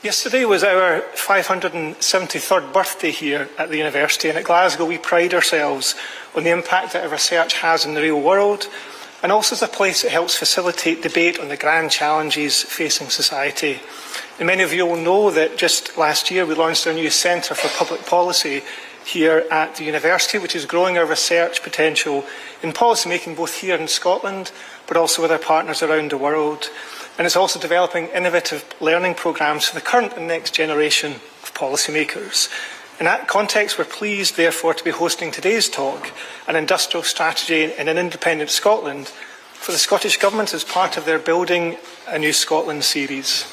Yesterday was our 573rd birthday here at the university, and at Glasgow we pride ourselves on the impact that our research has in the real world, and also as a place that helps facilitate debate on the grand challenges facing society. And many of you will know that just last year we launched our new Centre for Public Policy here at the university, which is growing our research potential in policy making both here in Scotland but also with our partners around the world. And it's also developing innovative learning programmes for the current and next generation of policymakers. In that context, we're pleased, therefore, to be hosting today's talk, An Industrial Strategy in an Independent Scotland, for the Scottish Government as part of their Building a New Scotland series.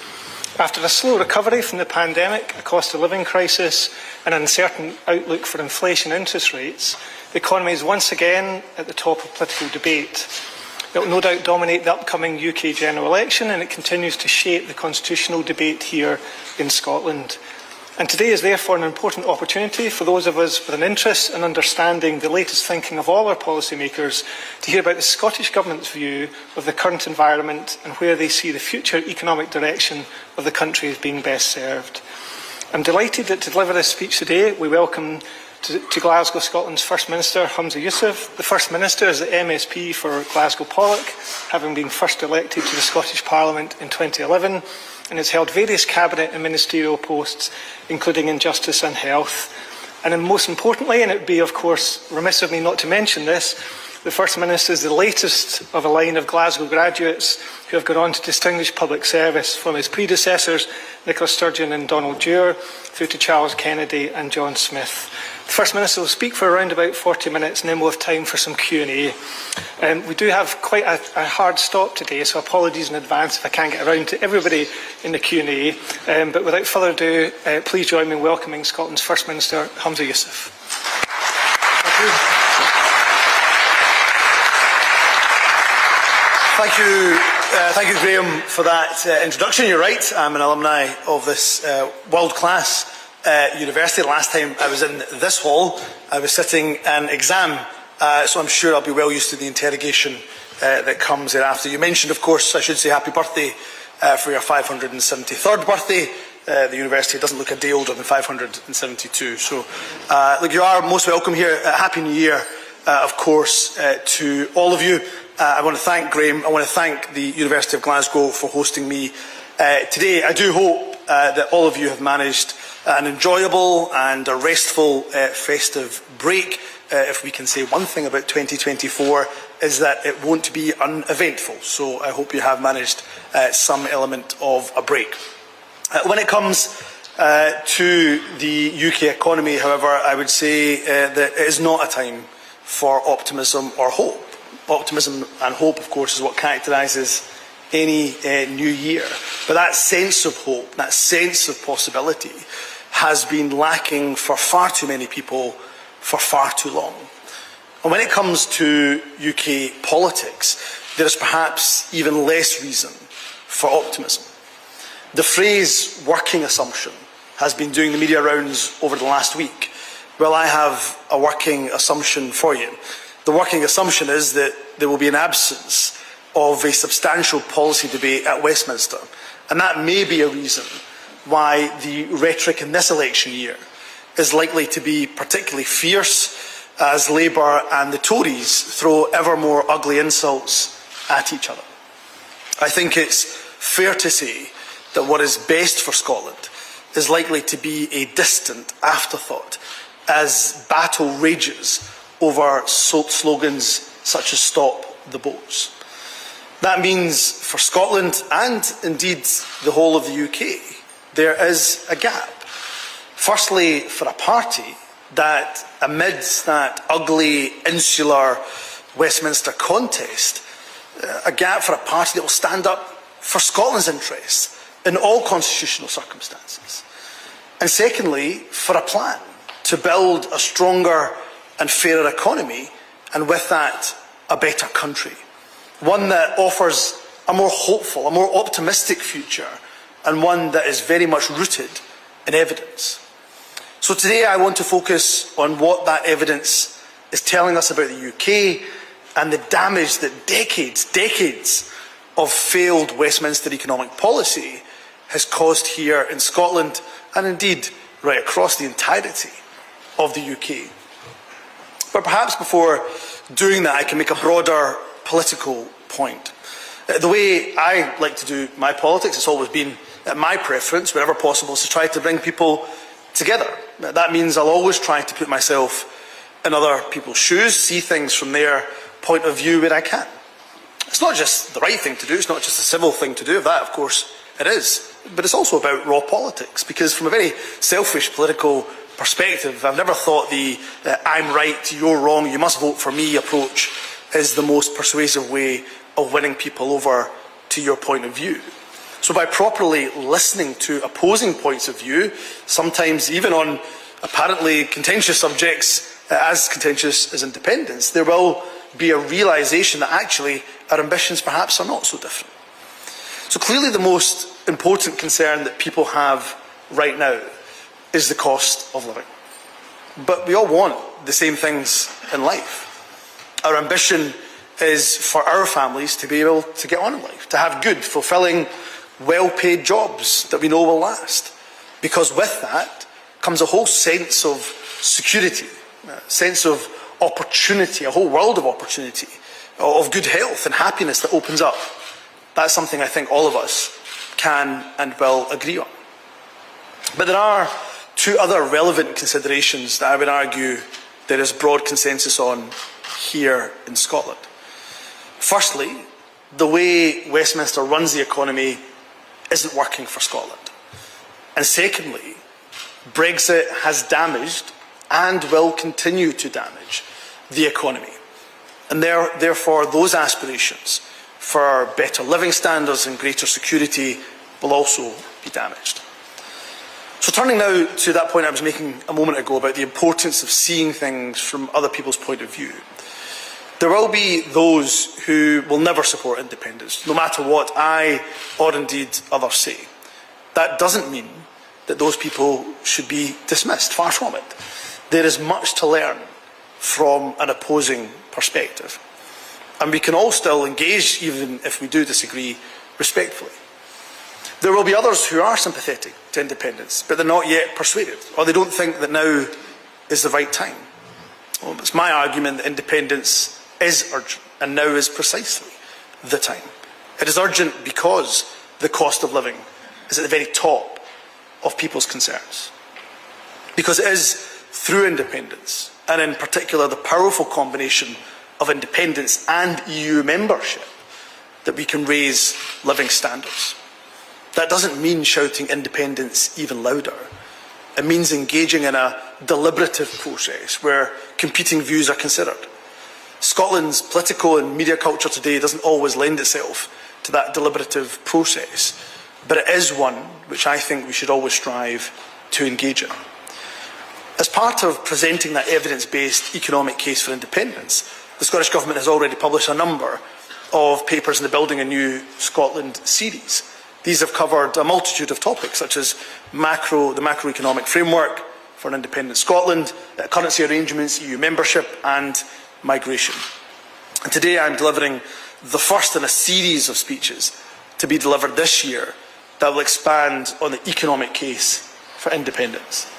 After a slow recovery from the pandemic, a cost of living crisis, and an uncertain outlook for inflation and interest rates, the economy is once again at the top of political debate. It will no doubt dominate the upcoming UK general election, and it continues to shape the constitutional debate here in Scotland. And today is therefore an important opportunity for those of us with an interest in understanding the latest thinking of all our policymakers to hear about the Scottish Government's view of the current environment and where they see the future economic direction of the country as being best served. I'm delighted that to deliver this speech today we welcome to Glasgow, Scotland's First Minister, Humza Yousaf. The First Minister is the MSP for Glasgow Pollock, having been first elected to the Scottish Parliament in 2011, and has held various cabinet and ministerial posts, including in justice and health. And most importantly, and it would be, of course, remiss of me not to mention this, the First Minister is the latest of a line of Glasgow graduates who have gone on to distinguished public service, from his predecessors, Nicola Sturgeon and Donald Dewar, through to Charles Kennedy and John Smith. The First Minister will speak for around about 40 minutes, and then we'll have time for some Q&A. We do have quite a hard stop today, so apologies in advance if I can't get around to everybody in the Q&A. But without further ado, please join me in welcoming Scotland's First Minister, Humza Yousaf. Thank you. Thank you, Graham, for that introduction. You're right, I'm an alumni of this world-class university. The last time I was in this hall, I was sitting an exam, so I'm sure I'll be well used to the interrogation that comes thereafter. You mentioned, of course, I should say happy birthday for your 573rd birthday. The university doesn't look a day older than 572. So, look, you are most welcome here. Happy New Year, of course, to all of you. I want to thank Graham. I want to thank the University of Glasgow for hosting me today. I do hope that all of you have managed an enjoyable and a restful festive break. If we can say one thing about 2024 is that it won't be uneventful. So I hope you have managed some element of a break. When it comes to the UK economy, however, I would say that it is not a time for optimism or hope. Optimism and hope, of course, is what characterises any new year. But that sense of hope, that sense of possibility, has been lacking for far too many people for far too long. And when it comes to UK politics, there is perhaps even less reason for optimism. The phrase working assumption has been doing the media rounds over the last week. Well, I have a working assumption for you. The working assumption is that there will be an absence of a substantial policy debate at Westminster. And that may be a reason why the rhetoric in this election year is likely to be particularly fierce as Labour and the Tories throw ever more ugly insults at each other. I think it's fair to say that what is best for Scotland is likely to be a distant afterthought as battle rages over slogans such as "Stop the Boats." That means for Scotland, and indeed the whole of the UK, there is a gap. Firstly, for a party that, amidst that ugly, insular Westminster contest, a gap for a party that will stand up for Scotland's interests in all constitutional circumstances. And secondly, for a plan to build a stronger and fairer economy, and with that, a better country. One that offers a more hopeful, a more optimistic future, and one that is very much rooted in evidence. So today I want to focus on what that evidence is telling us about the UK and the damage that decades of failed Westminster economic policy has caused here in Scotland, and indeed right across the entirety of the UK. But perhaps before doing that, I can make a broader political point. The way I like to do my politics, it's always been my preference, wherever possible, is to try to bring people together. That means I'll always try to put myself in other people's shoes, see things from their point of view where I can. It's not just the right thing to do, it's not just a civil thing to do, that of course it is, but it's also about raw politics, because from a very selfish political perspective, I've never thought the I'm right, you're wrong, you must vote for me approach is the most persuasive way of winning people over to your point of view. So by properly listening to opposing points of view, sometimes even on apparently contentious subjects, as contentious as independence, there will be a realisation that actually our ambitions perhaps are not so different. So clearly the most important concern that people have right now is the cost of living. But we all want the same things in life. Our ambition is for our families to be able to get on in life, to have good, fulfilling, well-paid jobs that we know will last. Because with that comes a whole sense of security, a sense of opportunity, a whole world of opportunity, of good health and happiness that opens up. That's something I think all of us can and will agree on. But there are two other relevant considerations that I would argue there is broad consensus on here in Scotland. Firstly, the way Westminster runs the economy isn't working for Scotland. And secondly, Brexit has damaged and will continue to damage the economy. And therefore, those aspirations for better living standards and greater security will also be damaged. So turning now to that point I was making a moment ago about the importance of seeing things from other people's point of view. There will be those who will never support independence, no matter what I or indeed others say. That doesn't mean that those people should be dismissed, far from it. There is much to learn from an opposing perspective. And we can all still engage, even if we do disagree, respectfully. There will be others who are sympathetic to independence, but they're not yet persuaded, or they don't think that now is the right time. Well, it's my argument that independence is urgent, and now is precisely the time. It is urgent because the cost of living is at the very top of people's concerns. Because it is through independence, and in particular the powerful combination of independence and EU membership, that we can raise living standards. That doesn't mean shouting independence even louder. It means engaging in a deliberative process where competing views are considered. Scotland's political and media culture today doesn't always lend itself to that deliberative process, but it is one which I think we should always strive to engage in. As part of presenting that evidence-based economic case for independence, the Scottish Government has already published a number of papers in the Building a New Scotland series. These have covered a multitude of topics, such as the macroeconomic framework for an independent Scotland, currency arrangements, EU membership, and migration. And today I'm delivering the first in a series of speeches to be delivered this year that will expand on the economic case for independence.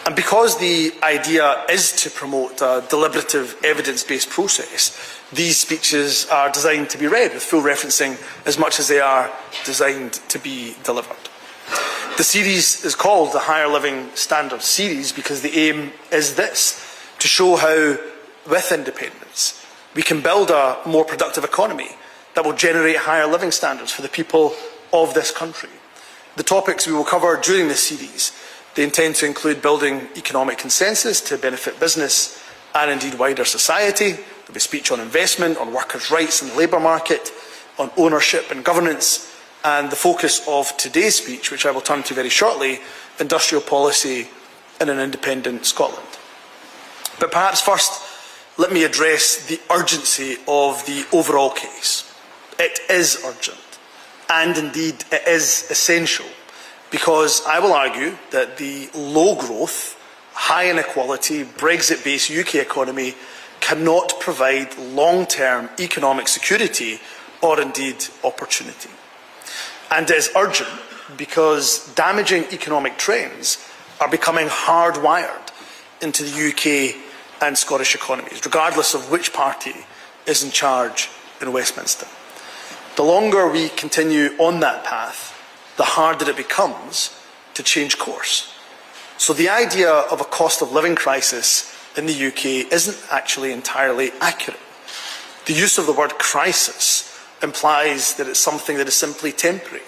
And because the idea is to promote a deliberative, evidence-based process, these speeches are designed to be read with full referencing as much as they are designed to be delivered. The series is called the Higher Living Standards Series because the aim is this, to show how, with independence, we can build a more productive economy that will generate higher living standards for the people of this country. The topics we will cover during this series, they intend to include building economic consensus to benefit business and indeed wider society. There will be a speech on investment, on workers' rights in the labour market, on ownership and governance, and the focus of today's speech, which I will turn to very shortly, industrial policy in an independent Scotland. But perhaps first, let me address the urgency of the overall case. It is urgent, and indeed it is essential, because I will argue that the low growth, high inequality, Brexit-based UK economy cannot provide long-term economic security or indeed opportunity. And it is urgent because damaging economic trends are becoming hardwired into the UK and Scottish economies, regardless of which party is in charge in Westminster. The longer we continue on that path, the harder it becomes to change course. So the idea of a cost of living crisis in the UK isn't actually entirely accurate. The use of the word crisis implies that it's something that is simply temporary.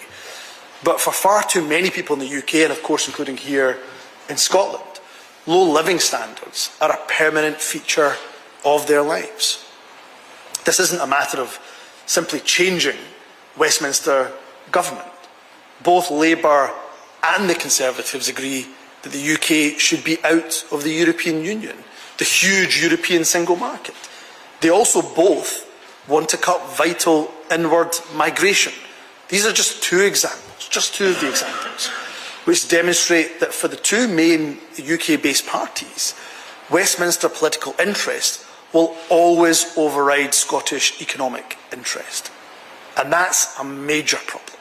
But for far too many people in the UK, and of course including here in Scotland, low living standards are a permanent feature of their lives. This isn't a matter of simply changing Westminster government. Both Labour and the Conservatives agree that the UK should be out of the European Union, the huge European single market. They also both want to cut vital inward migration. These are just two examples, just two of the examples, which demonstrate that for the two main UK-based parties, Westminster political interest will always override Scottish economic interest. And that's a major problem.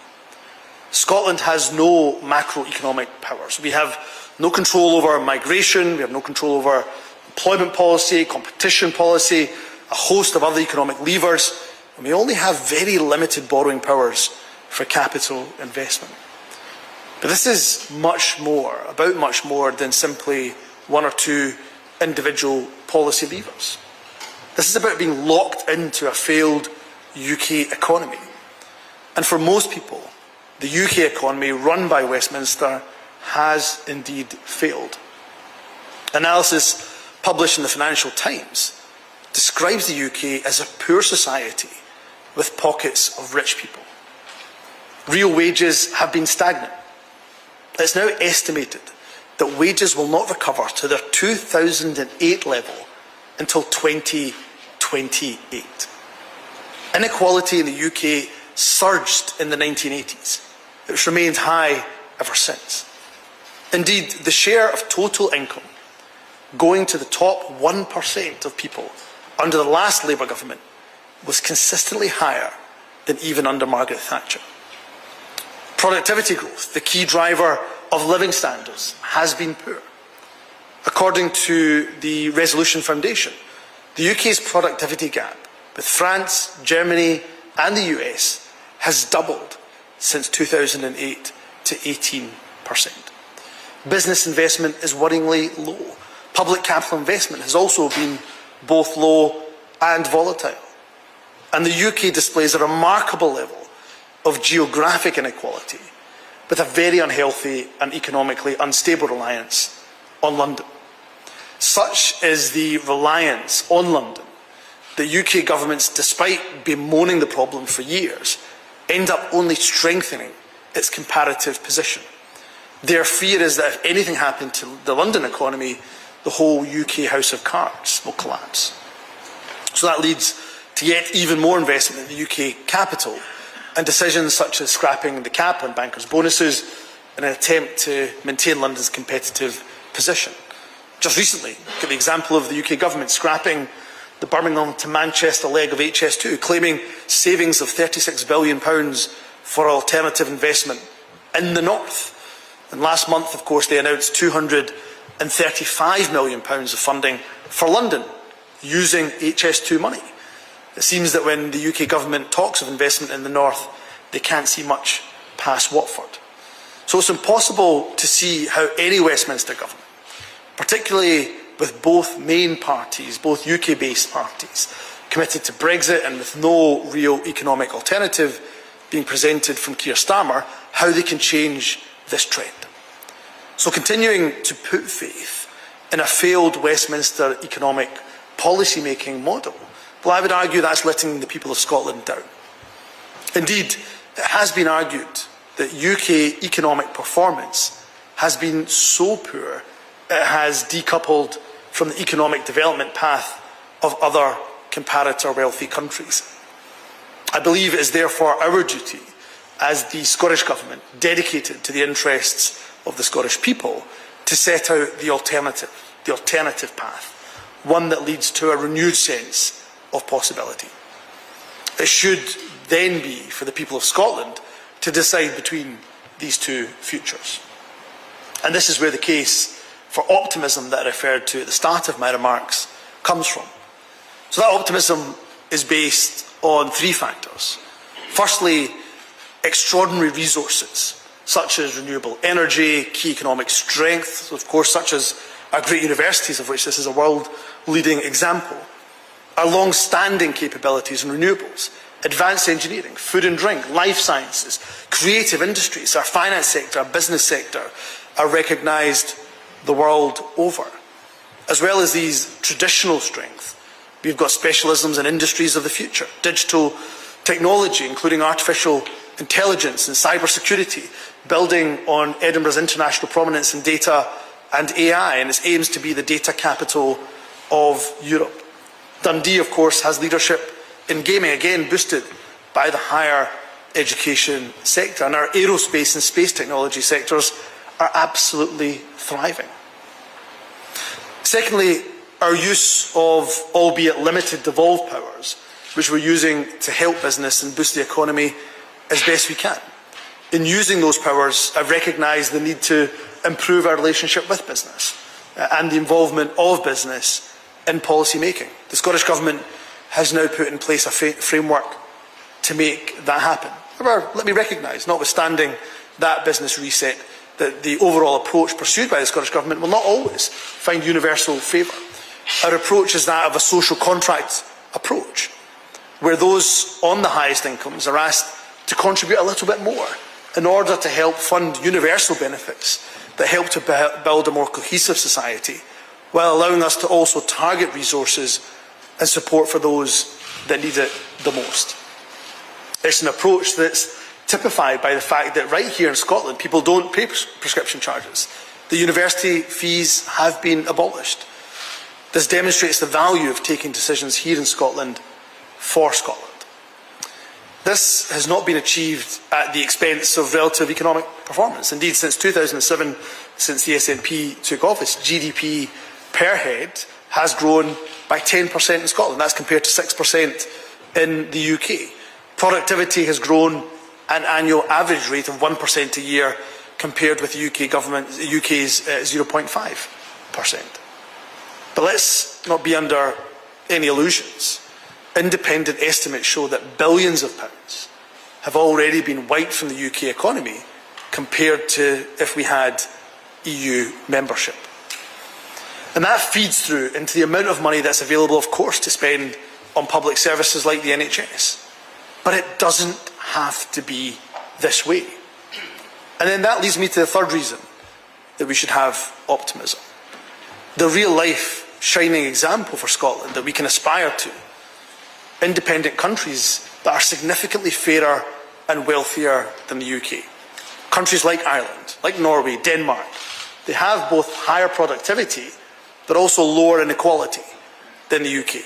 Scotland has no macroeconomic powers. We have no control over migration, we have no control over employment policy, competition policy, a host of other economic levers, and we only have very limited borrowing powers for capital investment. But this is much more, about much more than simply one or two individual policy levers. This is about being locked into a failed UK economy. And for most people, the UK economy run by Westminster has indeed failed. Analysis published in the Financial Times describes the UK as a poor society with pockets of rich people. Real wages have been stagnant. It's now estimated that wages will not recover to their 2008 level until 2028. Inequality in the UK surged in the 1980s. It's remained high ever since. Indeed, the share of total income going to the top 1% of people under the last Labour government was consistently higher than even under Margaret Thatcher. Productivity growth, the key driver of living standards, has been poor. According to the Resolution Foundation, the UK's productivity gap with France, Germany and the US has doubled since 2008 to 18%. Business investment is worryingly low. Public capital investment has also been both low and volatile. And the UK displays a remarkable level of geographic inequality, with a very unhealthy and economically unstable reliance on London. Such is the reliance on London that UK governments, despite bemoaning the problem for years, end up only strengthening its comparative position. Their fear is that if anything happened to the London economy, the whole UK house of cards will collapse. So that leads to yet even more investment in the UK capital, and decisions such as scrapping the cap on bankers' bonuses in an attempt to maintain London's competitive position. Just recently, look at the example of the UK government scrapping the Birmingham to Manchester leg of HS2, claiming savings of £36 billion for alternative investment in the north. And last month, of course, they announced £235 million of funding for London using HS2 money. It seems that when the UK government talks of investment in the north, they can't see much past Watford. So it's impossible to see how any Westminster government, particularly with both main parties, both UK-based parties, committed to Brexit and with no real economic alternative being presented from Keir Starmer, how they can change this trend. So continuing to put faith in a failed Westminster economic policy-making model, well, I would argue that's letting the people of Scotland down. Indeed, it has been argued that UK economic performance has been so poor it has decoupled from the economic development path of other comparator wealthy countries. I believe it is therefore our duty as the Scottish Government, dedicated to the interests of the Scottish people, to set out the alternative path, one that leads to a renewed sense of possibility. It should then be for the people of Scotland to decide between these two futures. And this is where the case for optimism that I referred to at the start of my remarks comes from. So that optimism is based on three factors. Firstly, extraordinary resources, such as renewable energy, key economic strength, of course, such as our great universities, of which this is a world-leading example, our long-standing capabilities in renewables, advanced engineering, food and drink, life sciences, creative industries, our finance sector, our business sector are recognised the world over. As well as these traditional strengths, we've got specialisms in industries of the future, digital technology, including artificial intelligence and cybersecurity, building on Edinburgh's international prominence in data and AI, and its aims to be the data capital of Europe. Dundee, of course, has leadership in gaming, again boosted by the higher education sector, and our aerospace and space technology sectors are absolutely thriving. Secondly, our use of, albeit limited, devolved powers, which we're using to help business and boost the economy as best we can. In using those powers, I've recognised the need to improve our relationship with business and the involvement of business in policy making. The Scottish Government has now put in place a framework to make that happen. However, let me recognise, notwithstanding that business reset, that the overall approach pursued by the Scottish Government will not always find universal favour. Our approach is that of a social contract approach, where those on the highest incomes are asked to contribute a little bit more in order to help fund universal benefits that help to build a more cohesive society, while allowing us to also target resources and support for those that need it the most. It's an approach that's typified by the fact that right here in Scotland, people don't pay prescription charges. The university fees have been abolished. This demonstrates the value of taking decisions here in Scotland for Scotland. This has not been achieved at the expense of relative economic performance. Indeed, since 2007, since the SNP took office, GDP per head has grown by 10% in Scotland. That's compared to 6% in the UK. Productivity has grown an annual average rate of 1% a year, compared with the UK's 0.5%. But let's not be under any illusions. Independent estimates show that billions of pounds have already been wiped from the UK economy compared to if we had EU membership. And that feeds through into the amount of money that's available, of course, to spend on public services like the NHS. But it doesn't have to be this way. And then that leads me to the third reason that we should have optimism. The real-life shining example for Scotland that we can aspire to. Independent countries that are significantly fairer and wealthier than the UK. Countries like Ireland, like Norway, Denmark, they have both higher productivity but also lower inequality than the UK.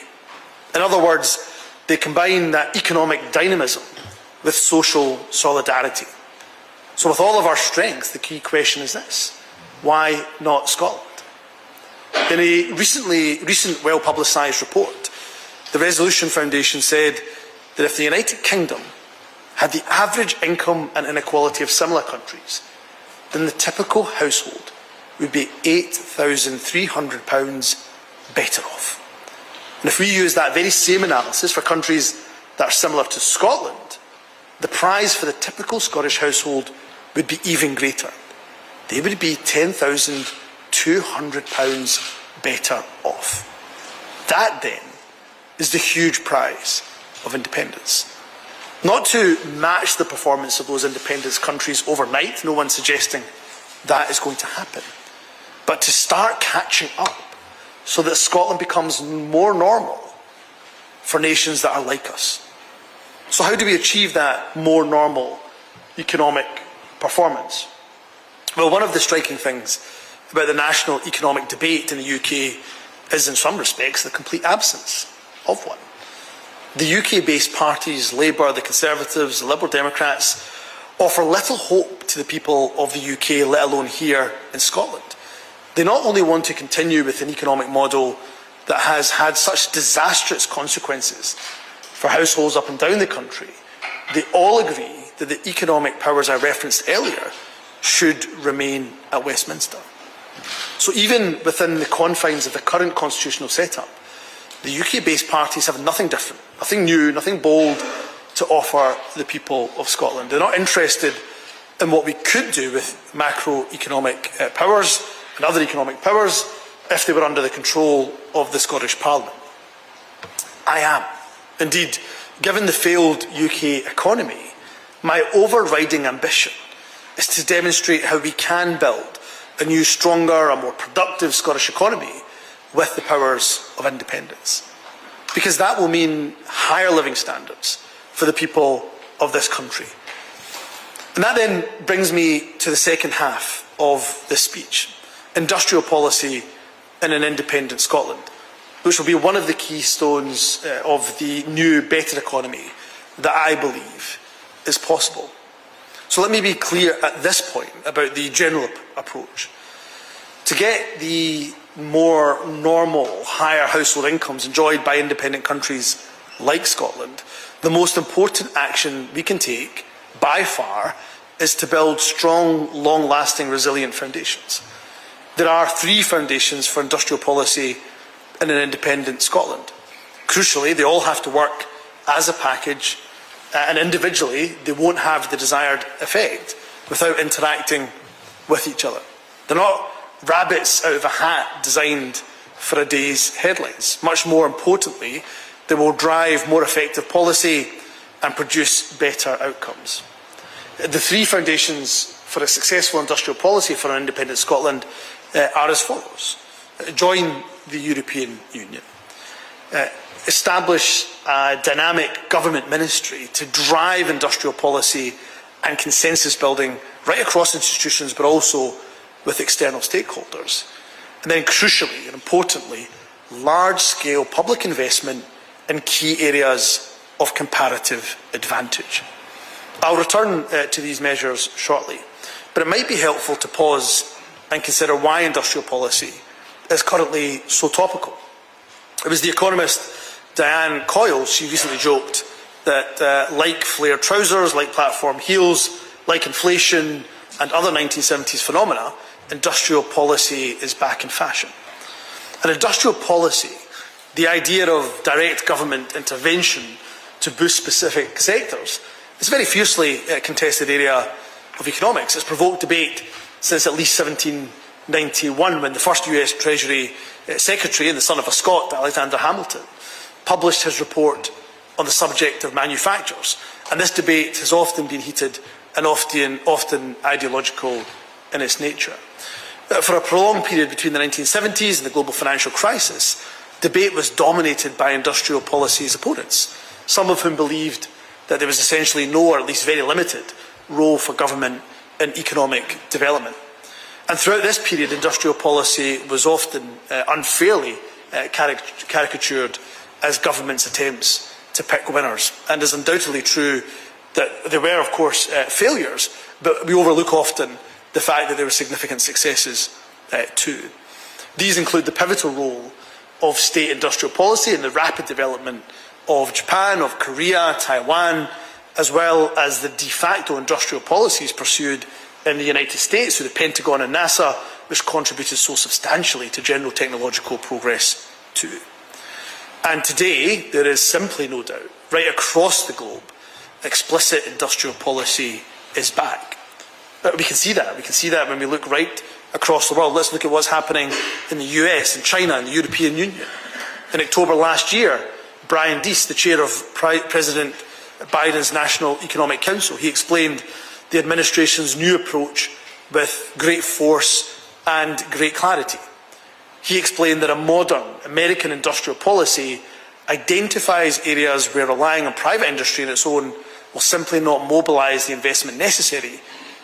In other words, they combine that economic dynamism with social solidarity. So with all of our strength, the key question is this: why not Scotland? In a recent well-publicised report, the Resolution Foundation said that if the United Kingdom had the average income and inequality of similar countries, then the typical household would be £8,300 better off. And if we use that very same analysis for countries that are similar to Scotland, the prize for the typical Scottish household would be even greater. They would be £10,200 better off. That then is the huge prize of independence. Not to match the performance of those independence countries overnight, no one's suggesting that is going to happen, but to start catching up so that Scotland becomes more normal for nations that are like us. So how do we achieve that more normal economic performance? Well, one of the striking things about the national economic debate in the UK is, in some respects, the complete absence of one. The UK-based parties, Labour, the Conservatives, the Liberal Democrats, offer little hope to the people of the UK, let alone here in Scotland. They not only want to continue with an economic model that has had such disastrous consequences for households up and down the country, they all agree that the economic powers I referenced earlier should remain at Westminster. So even within the confines of the current constitutional setup, the UK-based parties have nothing different, nothing new, nothing bold to offer the people of Scotland. They're not interested in what we could do with macroeconomic powers and other economic powers if they were under the control of the Scottish Parliament. I am. Indeed, given the failed UK economy, my overriding ambition is to demonstrate how we can build a new, stronger and more productive Scottish economy with the powers of independence. Because that will mean higher living standards for the people of this country. And that then brings me to the second half of this speech, industrial policy in an independent Scotland, which will be one of the keystones of the new, better economy that I believe is possible. So let me be clear at this point about the general approach. To get the more normal, higher household incomes enjoyed by independent countries like Scotland, the most important action we can take, by far, is to build strong, long-lasting, resilient foundations. There are three foundations for industrial policy in an independent Scotland. Crucially, they all have to work as a package, and individually they won't have the desired effect without interacting with each other. They're not rabbits out of a hat designed for a day's headlines. Much more importantly, they will drive more effective policy and produce better outcomes. The three foundations for a successful industrial policy for an independent Scotland are as follows. Join the European Union. Establish a dynamic government ministry to drive industrial policy and consensus building right across institutions, but also with external stakeholders. And then crucially and importantly, large-scale public investment in key areas of comparative advantage. I'll return to these measures shortly, but it might be helpful to pause and consider why industrial policy is currently so topical. It was the economist Diane Coyle, she recently joked that like flared trousers, like platform heels, like inflation and other 1970s phenomena, industrial policy is back in fashion. And industrial policy, the idea of direct government intervention to boost specific sectors, is a very fiercely contested area of economics. It's provoked debate since at least 1791, when the first US Treasury Secretary and the son of a Scot, Alexander Hamilton, published his report on the subject of manufactures. And this debate has often been heated and often ideological in its nature. For a prolonged period between the 1970s and the global financial crisis, debate was dominated by industrial policy's opponents, some of whom believed that there was essentially no, or at least very limited, role for government in economic development. And throughout this period, industrial policy was often unfairly caricatured as government's attempts to pick winners. And it's undoubtedly true that there were, of course, failures, but we overlook often the fact that there were significant successes too. These include the pivotal role of state industrial policy in the rapid development of Japan, of Korea, Taiwan, as well as the de facto industrial policies pursued in the United States through the Pentagon and NASA, which contributed so substantially to general technological progress too. And today, there is simply no doubt, right across the globe, explicit industrial policy is back. But we can see that. We can see that when we look right across the world. Let's look at what's happening in the US, in China, and the European Union. In October last year, Brian Deese, the chair of President Biden's National Economic Council, he explained the administration's new approach with great force and great clarity. He explained that a modern American industrial policy identifies areas where relying on private industry on its own will simply not mobilise the investment necessary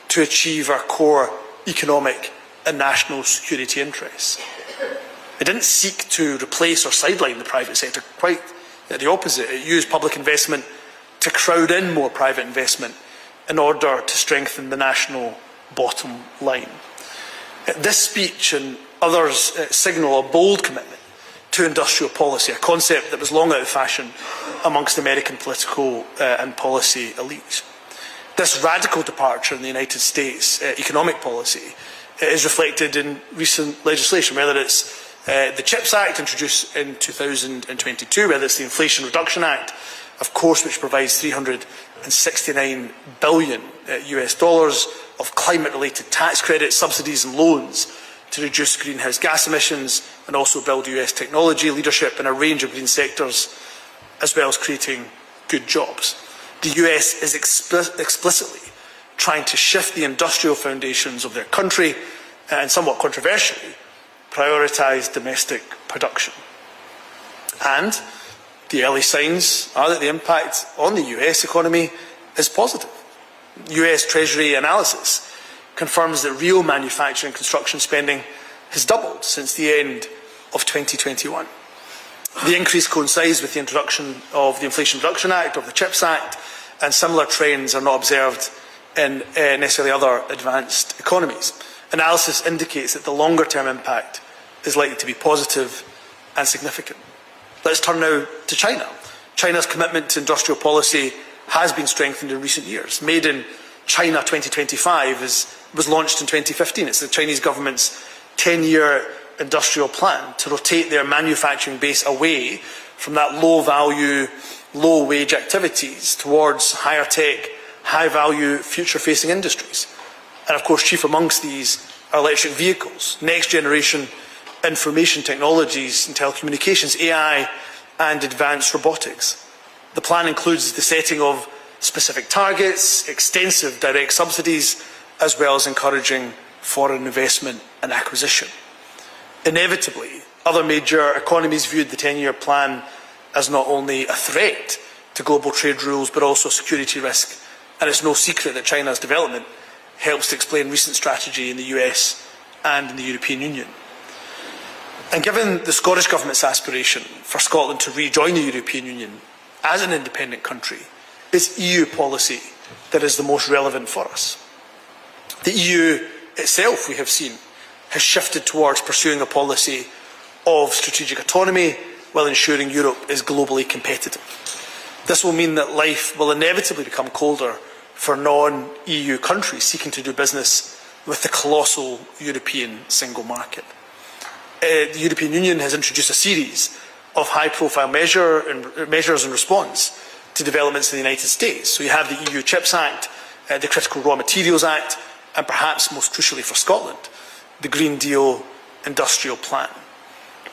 to achieve our core economic and national security interests. It didn't seek to replace or sideline the private sector, quite the opposite. It used public investment to crowd in more private investment in order to strengthen the national bottom line. This speech and others signal a bold commitment to industrial policy, a concept that was long out of fashion amongst American political and policy elites. This radical departure in the United States economic policy is reflected in recent legislation, whether it's the CHIPS Act introduced in 2022, whether it's the Inflation Reduction Act, of course, which provides $369 billion US dollars of climate-related tax credits, subsidies and loans to reduce greenhouse gas emissions and also build US technology leadership in a range of green sectors, as well as creating good jobs. The US is explicitly trying to shift the industrial foundations of their country and, somewhat controversially, prioritise domestic production. And the early signs are that the impact on the US economy is positive. US Treasury analysis confirms that real manufacturing and construction spending has doubled since the end of 2021. The increase coincides with the introduction of the Inflation Reduction Act, of the CHIPS Act, and similar trends are not observed in necessarily other advanced economies. Analysis indicates that the longer-term impact is likely to be positive and significant. Let's turn now to China. China's commitment to industrial policy has been strengthened in recent years. Made in China 2025 was launched in 2015. It's the Chinese government's 10-year industrial plan to rotate their manufacturing base away from that low-value, low-wage activities towards higher-tech, high-value, future-facing industries. And of course, chief amongst these are electric vehicles, next-generation information technologies and telecommunications, AI, and advanced robotics. The plan includes the setting of specific targets, extensive direct subsidies, as well as encouraging foreign investment and acquisition. Inevitably, other major economies viewed the 10-year plan as not only a threat to global trade rules, but also a security risk. And it's no secret that China's development helps to explain recent strategy in the US and in the European Union. And given the Scottish Government's aspiration for Scotland to rejoin the European Union as an independent country, it's EU policy that is the most relevant for us. The EU itself, we have seen, has shifted towards pursuing a policy of strategic autonomy while ensuring Europe is globally competitive. This will mean that life will inevitably become colder for non-EU countries seeking to do business with the colossal European single market. The European Union has introduced a series of high-profile measures in response to developments in the United States. So you have the EU CHIPS Act, the Critical Raw Materials Act, and perhaps most crucially for Scotland, the Green Deal Industrial Plan.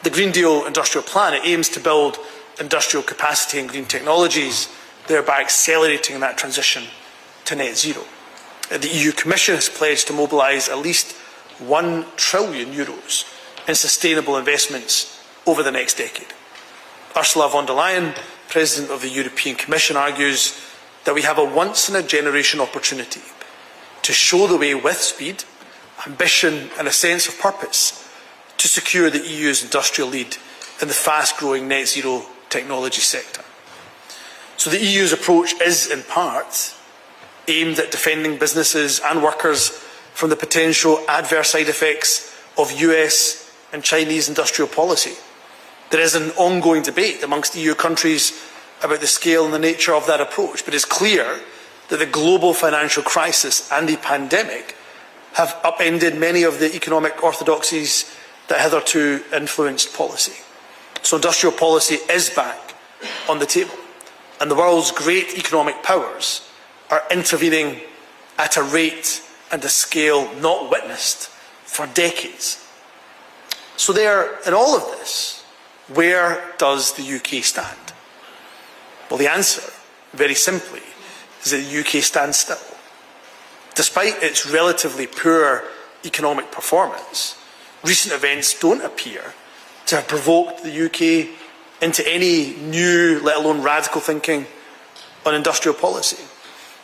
The Green Deal Industrial Plan, it aims to build industrial capacity in green technologies, thereby accelerating that transition to net zero. The EU Commission has pledged to mobilise at least €1 trillion in sustainable investments over the next decade. Ursula von der Leyen, President of the European Commission, argues that we have a once-in-a-generation opportunity to show the way with speed, ambition and a sense of purpose to secure the EU's industrial lead in the fast-growing net zero technology sector. So the EU's approach is, in part, aimed at defending businesses and workers from the potential adverse side effects of US and Chinese industrial policy. There is an ongoing debate amongst EU countries about the scale and the nature of that approach, but it's clear that the global financial crisis and the pandemic have upended many of the economic orthodoxies that hitherto influenced policy. So industrial policy is back on the table, and the world's great economic powers are intervening at a rate and a scale not witnessed for decades. So there, in all of this, where does the UK stand? Well, the answer, very simply, is that the UK stands still. Despite its relatively poor economic performance, recent events don't appear to have provoked the UK into any new, let alone radical thinking on industrial policy.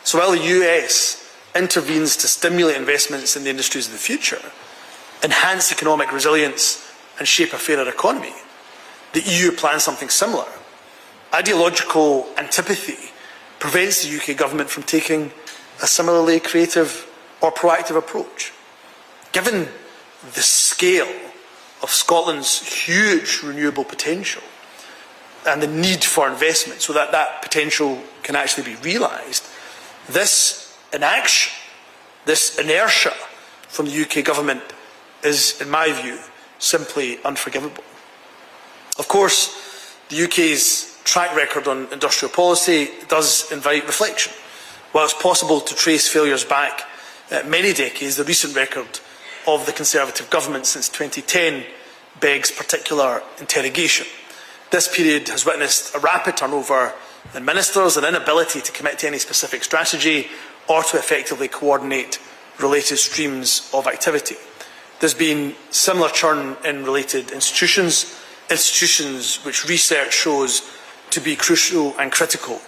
So while the US intervenes to stimulate investments in the industries of the future, enhance economic resilience and shape a fairer economy, the EU plans something similar. Ideological antipathy prevents the UK government from taking a similarly creative or proactive approach. Given the scale of Scotland's huge renewable potential and the need for investment so that that potential can actually be realised, this inaction, this inertia from the UK government is, in my view, simply unforgivable. Of course, the UK's track record on industrial policy does invite reflection. While it's possible to trace failures back many decades, the recent record of the Conservative government since 2010 begs particular interrogation. This period has witnessed a rapid turnover in ministers, an inability to commit to any specific strategy or to effectively coordinate related streams of activity. There's been similar churn in related institutions which research shows to be crucial and critical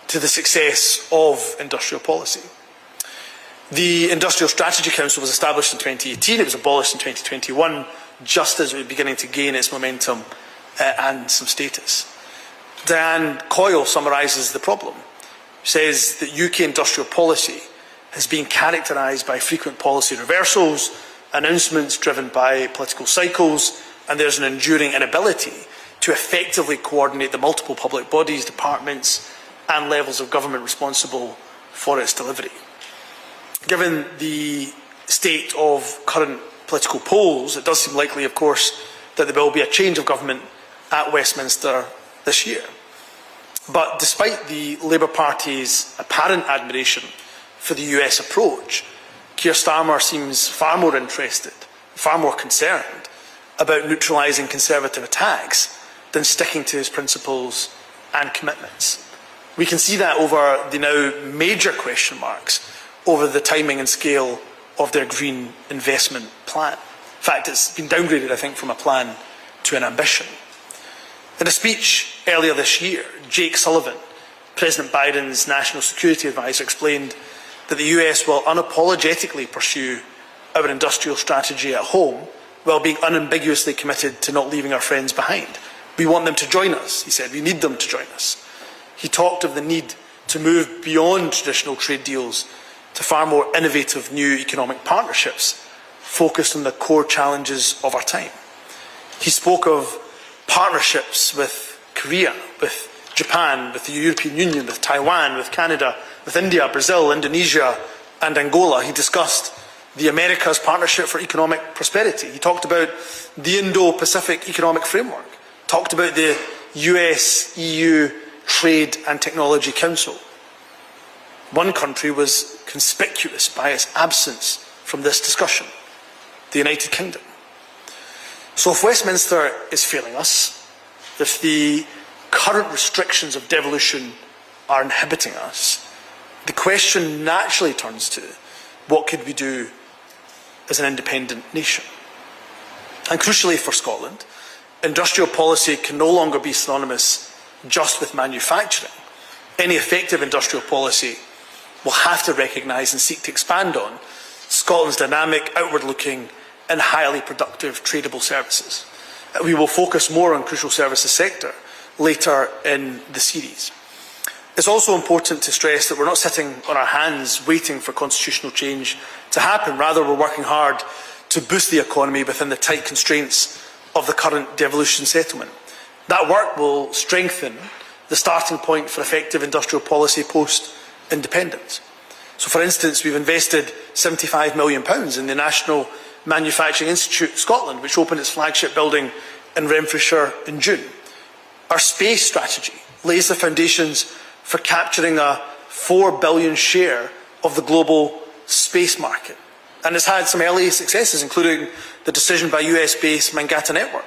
to the success of industrial policy. The Industrial Strategy Council was established in 2018, it was abolished in 2021, just as it was beginning to gain its momentum and some status. Diane Coyle summarises the problem. She says that UK industrial policy has been characterised by frequent policy reversals, announcements driven by political cycles, and there's an enduring inability to effectively coordinate the multiple public bodies, departments and levels of government responsible for its delivery. Given the state of current political polls, it does seem likely, of course, that there will be a change of government at Westminster this year. But despite the Labour Party's apparent admiration for the US approach, Keir Starmer seems far more interested, far more concerned about neutralising Conservative attacks than sticking to his principles and commitments. We can see that over the now major question marks over the timing and scale of their green investment plan. In fact, it's been downgraded, I think, from a plan to an ambition. In a speech earlier this year, Jake Sullivan, President Biden's national security advisor, explained that the US will unapologetically pursue our industrial strategy at home while being unambiguously committed to not leaving our friends behind. We want them to join us, he said. We need them to join us. He talked of the need to move beyond traditional trade deals to far more innovative new economic partnerships focused on the core challenges of our time. He spoke of partnerships with Korea, with Japan, with the European Union, with Taiwan, with Canada, with India, Brazil, Indonesia and Angola. He discussed the Americas Partnership for Economic Prosperity. He talked about the Indo-Pacific Economic Framework, talked about the US-EU Trade and Technology Council. One country was conspicuous by its absence from this discussion, the United Kingdom. So if Westminster is failing us, if the current restrictions of devolution are inhibiting us, the question naturally turns to what could we do as an independent nation? And crucially for Scotland, industrial policy can no longer be synonymous just with manufacturing. Any effective industrial policy will have to recognise and seek to expand on Scotland's dynamic, outward-looking and highly productive tradable services. We will focus more on crucial services sector later in the series. It's also important to stress that we're not sitting on our hands waiting for constitutional change to happen. Rather, we're working hard to boost the economy within the tight constraints of the current devolution settlement. That work will strengthen the starting point for effective industrial policy post-independence. So, for instance, we've invested £75 million in the National Manufacturing Institute Scotland, which opened its flagship building in Renfrewshire in June. Our space strategy lays the foundations for capturing a $4 billion share of the global space market. And it's had some early successes, including the decision by US-based Mangata Network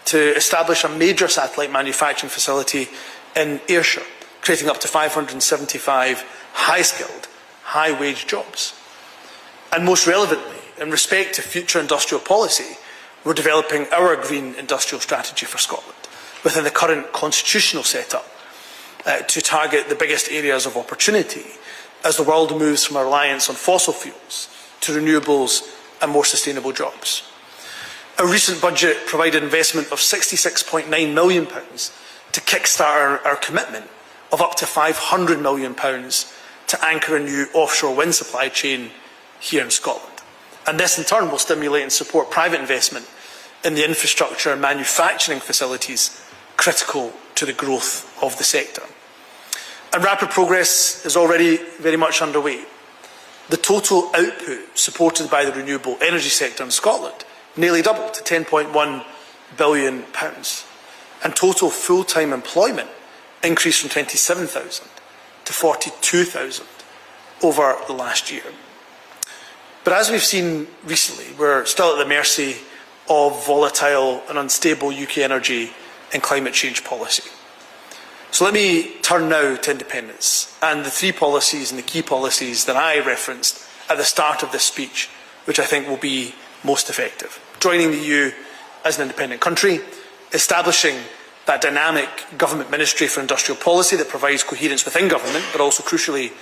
to establish a major satellite manufacturing facility in Ayrshire, creating up to 575 high-skilled, high-wage jobs. And most relevantly, in respect to future industrial policy, we're developing our green industrial strategy for Scotland within the current constitutional setup to target the biggest areas of opportunity as the world moves from a reliance on fossil fuels to renewables and more sustainable jobs. Our recent budget provided investment of £66.9 million to kickstart our commitment of up to £500 million to anchor a new offshore wind supply chain here in Scotland. And this in turn will stimulate and support private investment in the infrastructure and manufacturing facilities critical to the growth of the sector. And rapid progress is already very much underway. The total output supported by the renewable energy sector in Scotland nearly doubled to £10.1 billion, and total full-time employment increased from 27,000 to 42,000 over the last year. But as we've seen recently, we're still at the mercy of volatile and unstable UK energy and climate change policy. So let me turn now to independence and the three policies and the key policies that I referenced at the start of this speech, which I think will be most effective. Joining the EU as an independent country, establishing that dynamic government ministry for industrial policy that provides coherence within government, but also crucially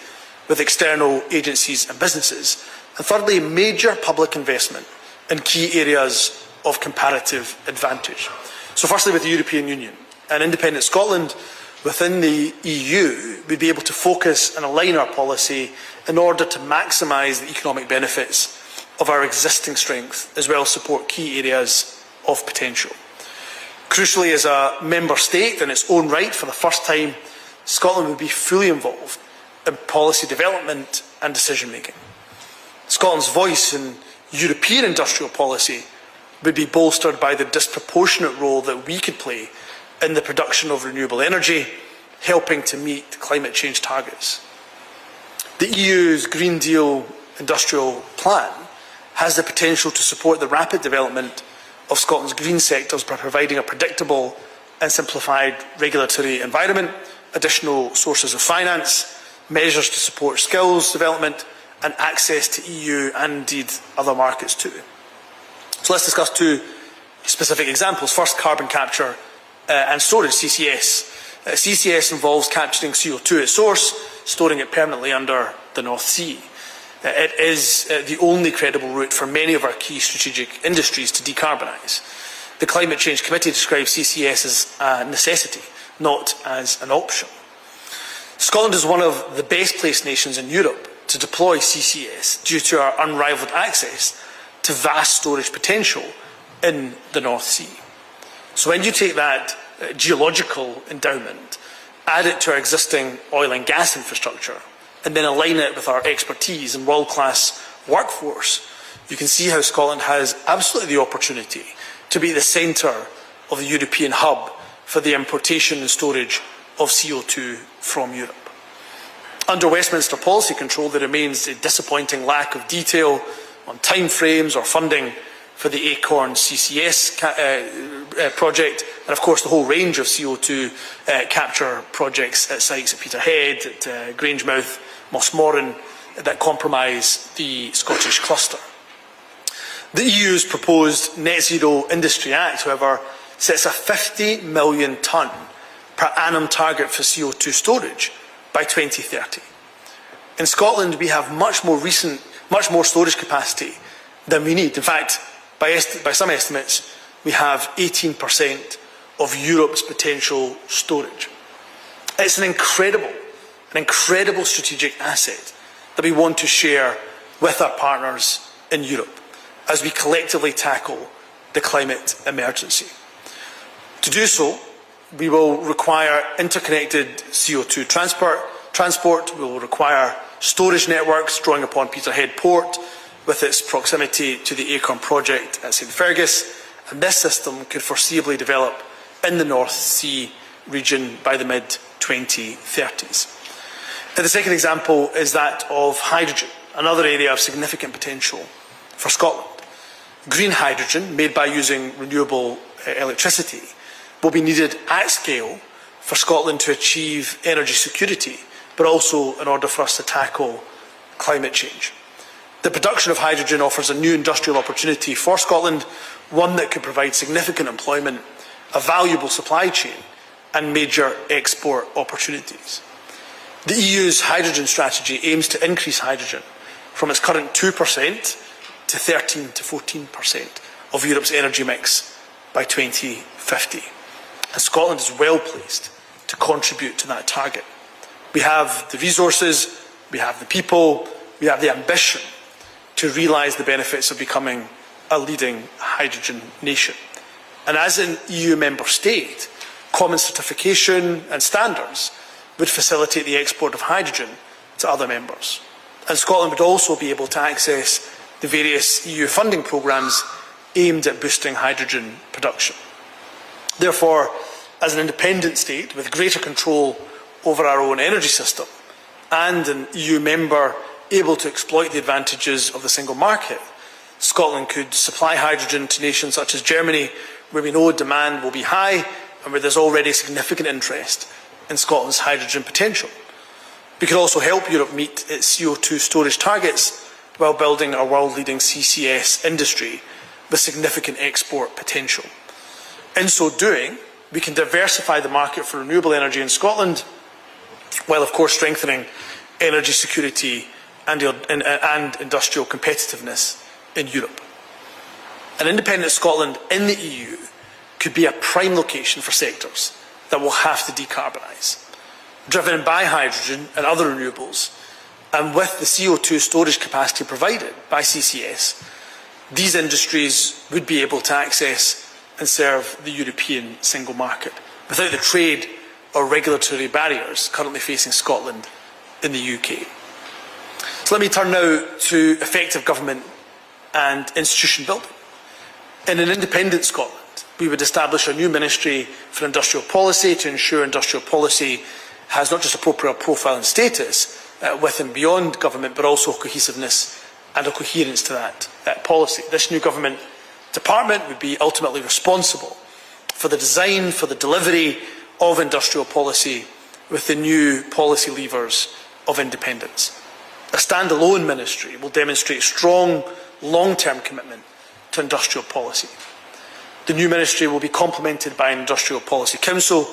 with external agencies and businesses, and thirdly, major public investment in key areas of comparative advantage. So firstly, with the European Union, an independent Scotland within the EU would be able to focus and align our policy in order to maximise the economic benefits of our existing strength, as well as support key areas of potential. Crucially, as a member state in its own right, for the first time, Scotland would be fully involved in policy development and decision making. Scotland's voice in European industrial policy would be bolstered by the disproportionate role that we could play in the production of renewable energy, helping to meet climate change targets. The EU's Green Deal industrial plan has the potential to support the rapid development of Scotland's green sectors by providing a predictable and simplified regulatory environment, additional sources of finance, measures to support skills development and access to EU and indeed other markets too. So let's discuss two specific examples. First, carbon capture and storage, CCS. CCS involves capturing CO2 at source, storing it permanently under the North Sea. It is the only credible route for many of our key strategic industries to decarbonise. The Climate Change Committee describes CCS as a necessity, not as an option. Scotland is one of the best placed nations in Europe to deploy CCS due to our unrivalled access to vast storage potential in the North Sea. So when you take that geological endowment, add it to our existing oil and gas infrastructure, and then align it with our expertise and world-class workforce, you can see how Scotland has absolutely the opportunity to be the centre of the European hub for the importation and storage of CO2 from Europe. Under Westminster policy control, there remains a disappointing lack of detail on timeframes or funding for the Acorn CCS project, and of course the whole range of CO2 capture projects at sites at Peterhead, at Grangemouth, Mossmoran, that comprise the Scottish cluster. The EU's proposed Net Zero Industry Act, however, sets a 50 million tonne per annum target for CO2 storage by 2030. In Scotland, we have much more storage capacity than we need. In fact, by some estimates, we have 18% of Europe's potential storage. It's an incredible strategic asset that we want to share with our partners in Europe as we collectively tackle the climate emergency. To do so, we will require interconnected CO2 transport. We will require storage networks drawing upon Peterhead Port with its proximity to the Acorn project at St Fergus, and this system could foreseeably develop in the North Sea region by the mid-2030s. The second example is that of hydrogen, another area of significant potential for Scotland. Green hydrogen, made by using renewable electricity, will be needed at scale for Scotland to achieve energy security, but also in order for us to tackle climate change. The production of hydrogen offers a new industrial opportunity for Scotland, one that could provide significant employment, a valuable supply chain, and major export opportunities. The EU's hydrogen strategy aims to increase hydrogen from its current 2% to 13 to 14% of Europe's energy mix by 2050. And Scotland is well placed to contribute to that target. We have the resources, we have the people, we have the ambition to realise the benefits of becoming a leading hydrogen nation. And as an EU member state, common certification and standards would facilitate the export of hydrogen to other members. And Scotland would also be able to access the various EU funding programmes aimed at boosting hydrogen production. Therefore, as an independent state with greater control over our own energy system and an EU member able to exploit the advantages of the single market, Scotland could supply hydrogen to nations such as Germany, where we know demand will be high and where there's already significant interest in Scotland's hydrogen potential. We could also help Europe meet its CO2 storage targets while building a world-leading CCS industry with significant export potential. In so doing, we can diversify the market for renewable energy in Scotland, while of course strengthening energy security and industrial competitiveness in Europe. An independent Scotland in the EU could be a prime location for sectors that will have to decarbonise. Driven by hydrogen and other renewables, and with the CO2 storage capacity provided by CCS, these industries would be able to access and serve the European single market without the trade or regulatory barriers currently facing Scotland in the UK. So let me turn now to effective government and institution building. In an independent Scotland, we would establish a new Ministry for Industrial Policy to ensure industrial policy has not just appropriate profile and status with and beyond government, but also cohesiveness and a coherence to that policy. This new government department would be ultimately responsible for the design, for the delivery of industrial policy with the new policy levers of independence. A standalone ministry will demonstrate strong long-term commitment to industrial policy. The new ministry will be complemented by an Industrial Policy Council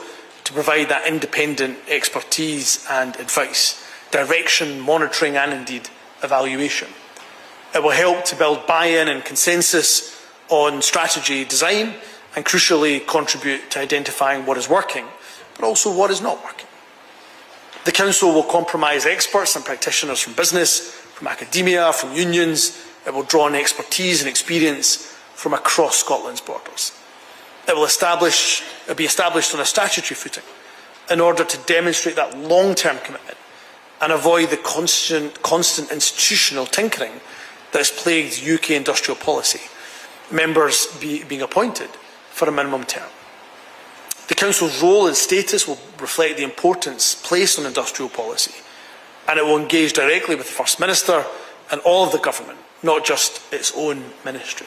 to provide that independent expertise and advice, direction, monitoring and indeed evaluation. It will help to build buy-in and consensus on strategy design and crucially contribute to identifying what is working, but also what is not working. The Council will comprise experts and practitioners from business, from academia, from unions. It will draw on expertise and experience from across Scotland's borders. It will be established on a statutory footing in order to demonstrate that long-term commitment and avoid the constant institutional tinkering that has plagued UK industrial policy, members being appointed for a minimum term. The Council's role and status will reflect the importance placed on industrial policy, and it will engage directly with the First Minister and all of the government, not just its own ministry.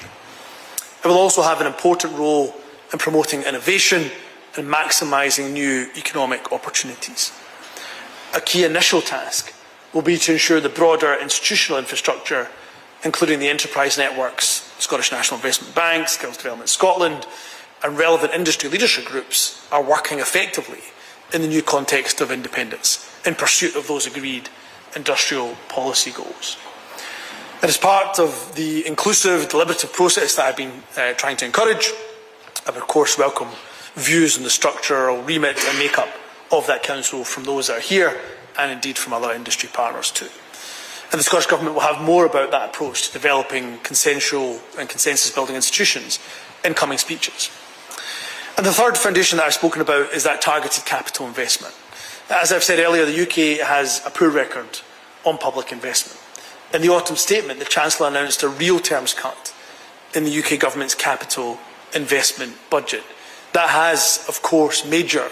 It will also have an important role in promoting innovation and maximising new economic opportunities. A key initial task will be to ensure the broader institutional infrastructure, including the enterprise networks, Scottish National Investment Bank, Skills Development Scotland, and relevant industry leadership groups are working effectively in the new context of independence in pursuit of those agreed industrial policy goals. And as part of the inclusive, deliberative process that I've been trying to encourage, I would of course welcome views on the structure or remit and make-up of that council from those that are here and indeed from other industry partners too. And the Scottish Government will have more about that approach to developing consensual and consensus-building institutions in coming speeches. And the third foundation that I've spoken about is that targeted capital investment. As I've said earlier, the UK has a poor record on public investment. In the autumn statement, the Chancellor announced a real terms cut in the UK Government's capital investment budget. That has, of course, major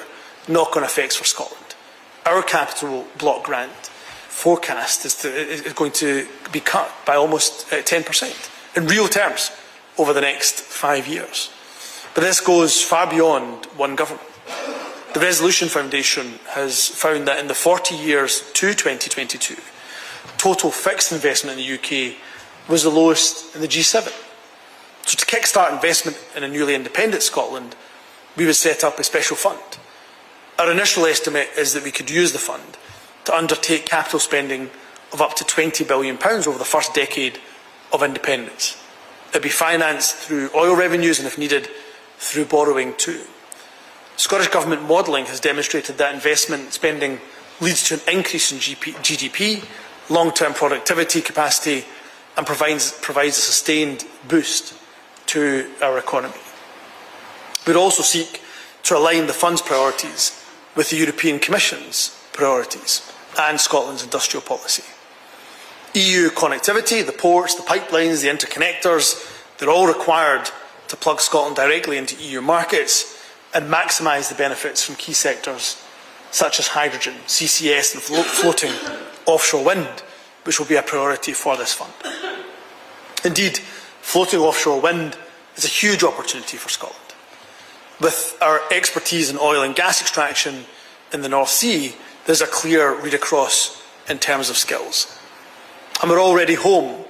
knock-on effects for Scotland. Our capital block grant forecast is going to be cut by almost 10% in real terms over the next 5 years. But this goes far beyond one government. The Resolution Foundation has found that in the 40 years to 2022, total fixed investment in the UK was the lowest in the G7. So to kickstart investment in a newly independent Scotland, we would set up a special fund. Our initial estimate is that we could use the fund to undertake capital spending of up to £20 billion over the first decade of independence. It would be financed through oil revenues and, if needed, through borrowing too. Scottish Government modelling has demonstrated that investment spending leads to an increase in GDP, long-term productivity capacity, and provides a sustained boost to our economy. We would also seek to align the fund's priorities with the European Commission's priorities and Scotland's industrial policy. EU connectivity, the ports, the pipelines, the interconnectors, they're all required to plug Scotland directly into EU markets and maximise the benefits from key sectors such as hydrogen, CCS and floating offshore wind, which will be a priority for this fund. Indeed, floating offshore wind is a huge opportunity for Scotland. With our expertise in oil and gas extraction in the North Sea, there's a clear read across in terms of skills. And we're already home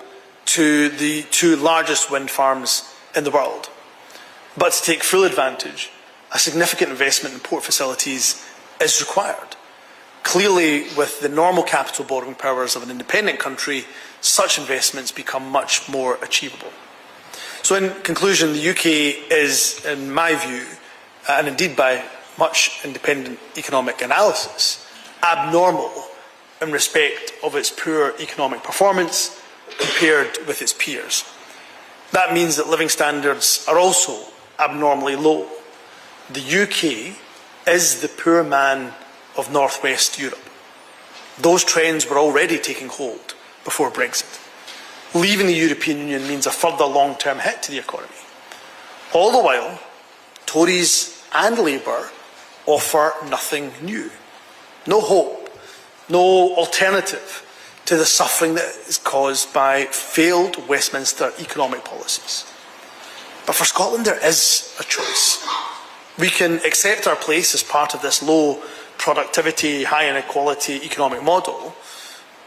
to the 2 largest wind farms in the world. But to take full advantage, a significant investment in port facilities is required. Clearly, with the normal capital borrowing powers of an independent country, such investments become much more achievable. So in conclusion, the UK is, in my view, and indeed by much independent economic analysis, abnormal in respect of its poor economic performance compared with its peers. That means that living standards are also abnormally low. The UK is the poor man of North West Europe. Those trends were already taking hold before Brexit. Leaving the European Union means a further long-term hit to the economy. All the while, Tories and Labour offer nothing new. No hope, no alternative to the suffering that is caused by failed Westminster economic policies. But for Scotland, there is a choice. We can accept our place as part of this low productivity, high inequality economic model,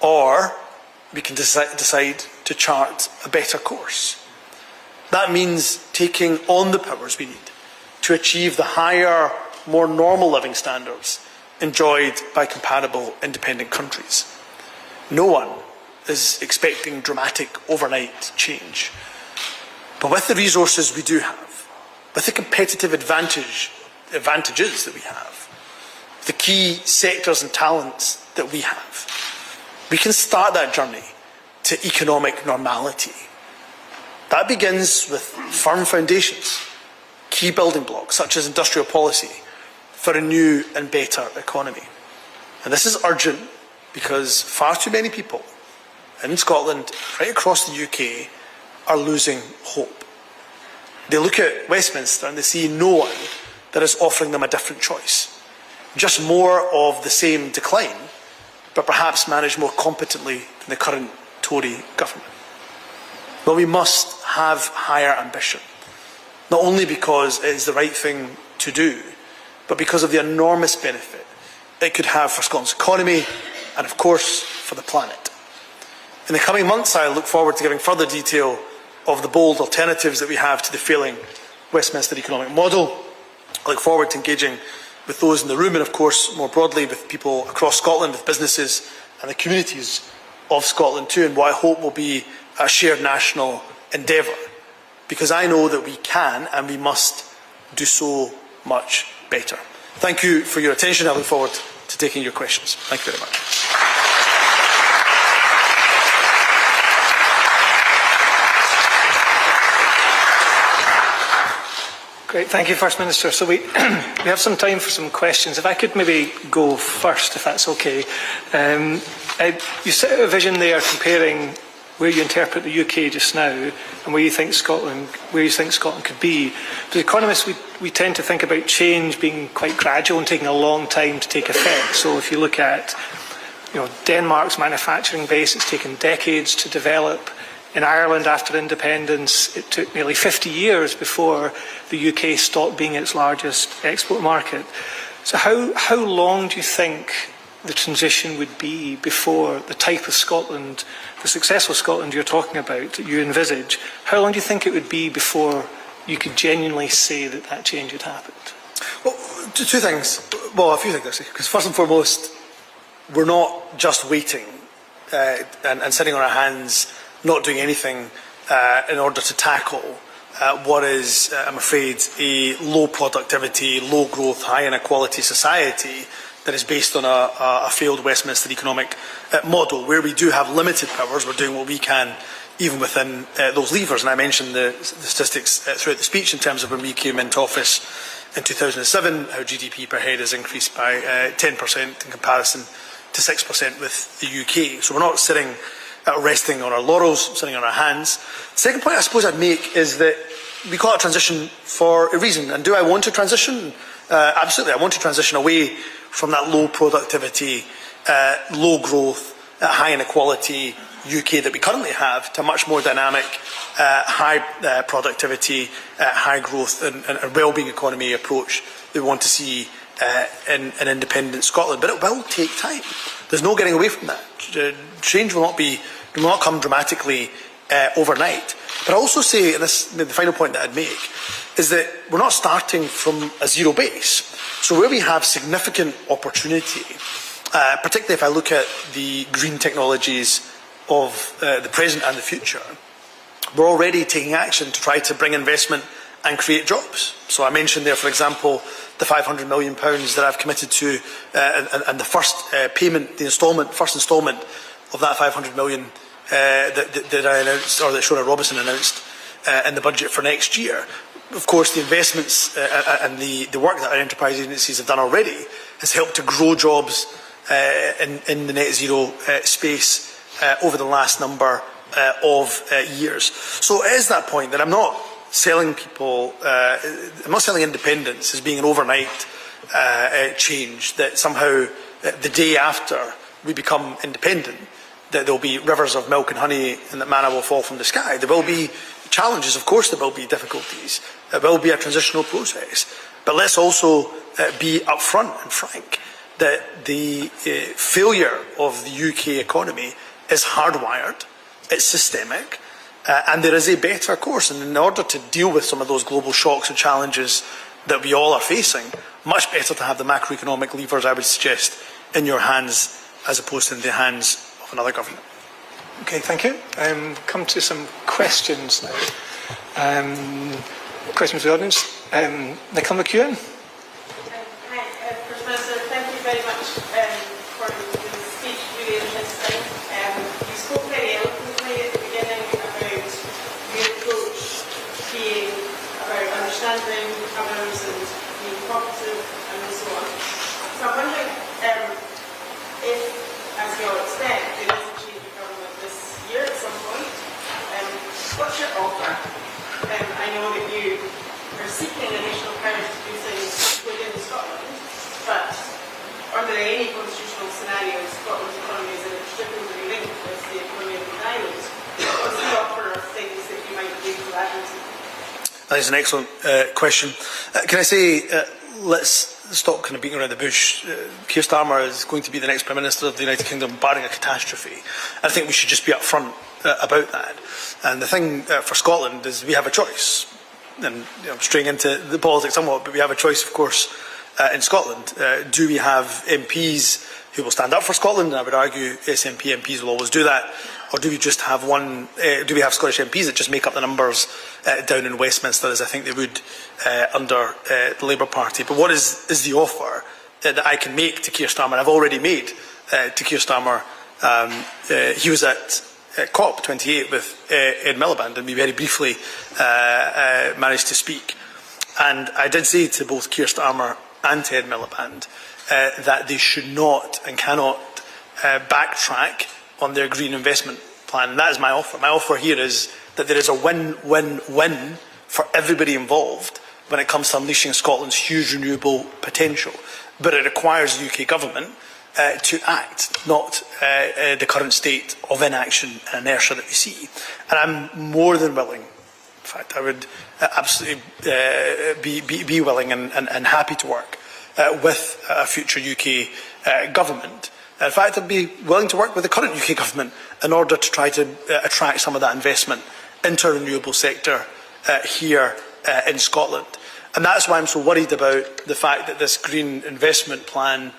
or we can decide to chart a better course. That means taking on the powers we need to achieve the higher, more normal living standards enjoyed by comparable independent countries. No one is expecting dramatic overnight change. But with the resources we do have, with the competitive advantages that we have, the key sectors and talents that we have, we can start that journey to economic normality. That begins with firm foundations, key building blocks such as industrial policy for a new and better economy. And this is urgent because far too many people in Scotland, right across the UK, are losing hope. They look at Westminster and they see no one that is offering them a different choice. Just more of the same decline, but perhaps managed more competently than the current Tory government. But we must have higher ambition, not only because it is the right thing to do, but because of the enormous benefit it could have for Scotland's economy and, of course, for the planet. In the coming months, I look forward to giving further detail of the bold alternatives that we have to the failing Westminster economic model. I look forward to engaging with those in the room and, of course, more broadly with people across Scotland, with businesses and the communities of Scotland too, in what I hope will be a shared national endeavour. Because I know that we can and we must do so much better. Thank you for your attention. I look forward to taking your questions. Thank you very much. Great, thank you, First Minister. So we have some time for some questions. If I could maybe go first, if that's okay. You set out a vision there comparing where you interpret the UK just now and where you think Scotland could be. As economists, we tend to think about change being quite gradual and taking a long time to take effect. So if you look at Denmark's manufacturing base, it's taken decades to develop. In Ireland, after independence, it took nearly 50 years before the UK stopped being its largest export market. So how long do you think the transition would be before the type of Scotland, the successful Scotland you're talking about, that you envisage, how long do you think it would be before you could genuinely say that that change had happened? Well, two things. Well, a few things actually. Because first and foremost, we're not just waiting and sitting on our hands, not doing anything in order to tackle what is, I'm afraid, a low productivity, low growth, high inequality society that is based on a failed Westminster economic model. Where we do have limited powers, we're doing what we can even within those levers. And I mentioned the statistics throughout the speech in terms of when we came into office in 2007, how GDP per head has increased by 10% in comparison to 6% with the UK. So we're not sitting resting on our laurels, sitting on our hands. The second point I suppose I'd make is that we call it transition for a reason. And do I want to transition? Absolutely. I want to transition away from that low productivity, low growth, high inequality UK that we currently have to a much more dynamic, high productivity, high growth and well-being economy approach that we want to see in independent Scotland. But it will take time. There's no getting away from that. Change will not come dramatically overnight. But I also say, and this the final point that I'd make, is that we're not starting from a zero base. So where we have significant opportunity, particularly if I look at the green technologies of the present and the future, we're already taking action to try to bring investment and create jobs. So I mentioned there, for example, the £500 million that I've committed to, and the first payment, the first instalment of that £500 million that I announced, or that Shona Robinson announced in the budget for next year. Of course, the investments and the work that our enterprise agencies have done already has helped to grow jobs in the net zero space over the last number of years. So it is that point that I'm not selling people, I'm not selling independence as being an overnight change, that somehow the day after we become independent, that there will be rivers of milk and honey and that manna will fall from the sky. There will be challenges, of course there will be difficulties. It will be a transitional process. But let's also be upfront and frank that the failure of the UK economy is hardwired, it's systemic, and there is a better course. And in order to deal with some of those global shocks and challenges that we all are facing, much better to have the macroeconomic levers, I would suggest, in your hands as opposed to in the hands of another government. Okay, thank you. Come to some questions now. Questions from the audience. Nicola McEwen. Hi, Professor. Thank you very much for the speech. Really interesting. You spoke very eloquently at the beginning about your approach being about understanding others and being cooperative and so on. So I'm wondering if, as we all expect, there is a change of government this year at some point. What's your offer? I know that you are seeking additional powers to do things within Scotland, but are there any constitutional scenarios Scotland's economy is inextricably linked with the economy of the island? What's the offer of things that you might do to add into? That is an excellent question. Can I say, let's stop kind of beating around the bush. Keir Starmer is going to be the next Prime Minister of the United Kingdom, barring a catastrophe. I think we should just be upfront about that. And the thing for Scotland is we have a choice. And I'm straying into the politics somewhat, but we have a choice, of course, in Scotland. Do we have MPs who will stand up for Scotland? And I would argue SNP MPs will always do that. Or do we just have do we have Scottish MPs that just make up the numbers down in Westminster, as I think they would under the Labour Party? But what is the offer that I can make to Keir Starmer? I've already made to Keir Starmer. He was at COP28 with Ed Miliband, and we very briefly managed to speak. And I did say to both Keir Starmer and to Ed Miliband that they should not and cannot backtrack on their green investment plan. And that is my offer. My offer here is that there is a win-win-win for everybody involved when it comes to unleashing Scotland's huge renewable potential. But it requires the UK government to act, not the current state of inaction and inertia that we see. And I'm more than willing, in fact, I would absolutely be willing and happy to work with a future UK government. In fact, I'd be willing to work with the current UK government in order to try to attract some of that investment into the renewable sector here in Scotland. And that's why I'm so worried about the fact that this green investment plan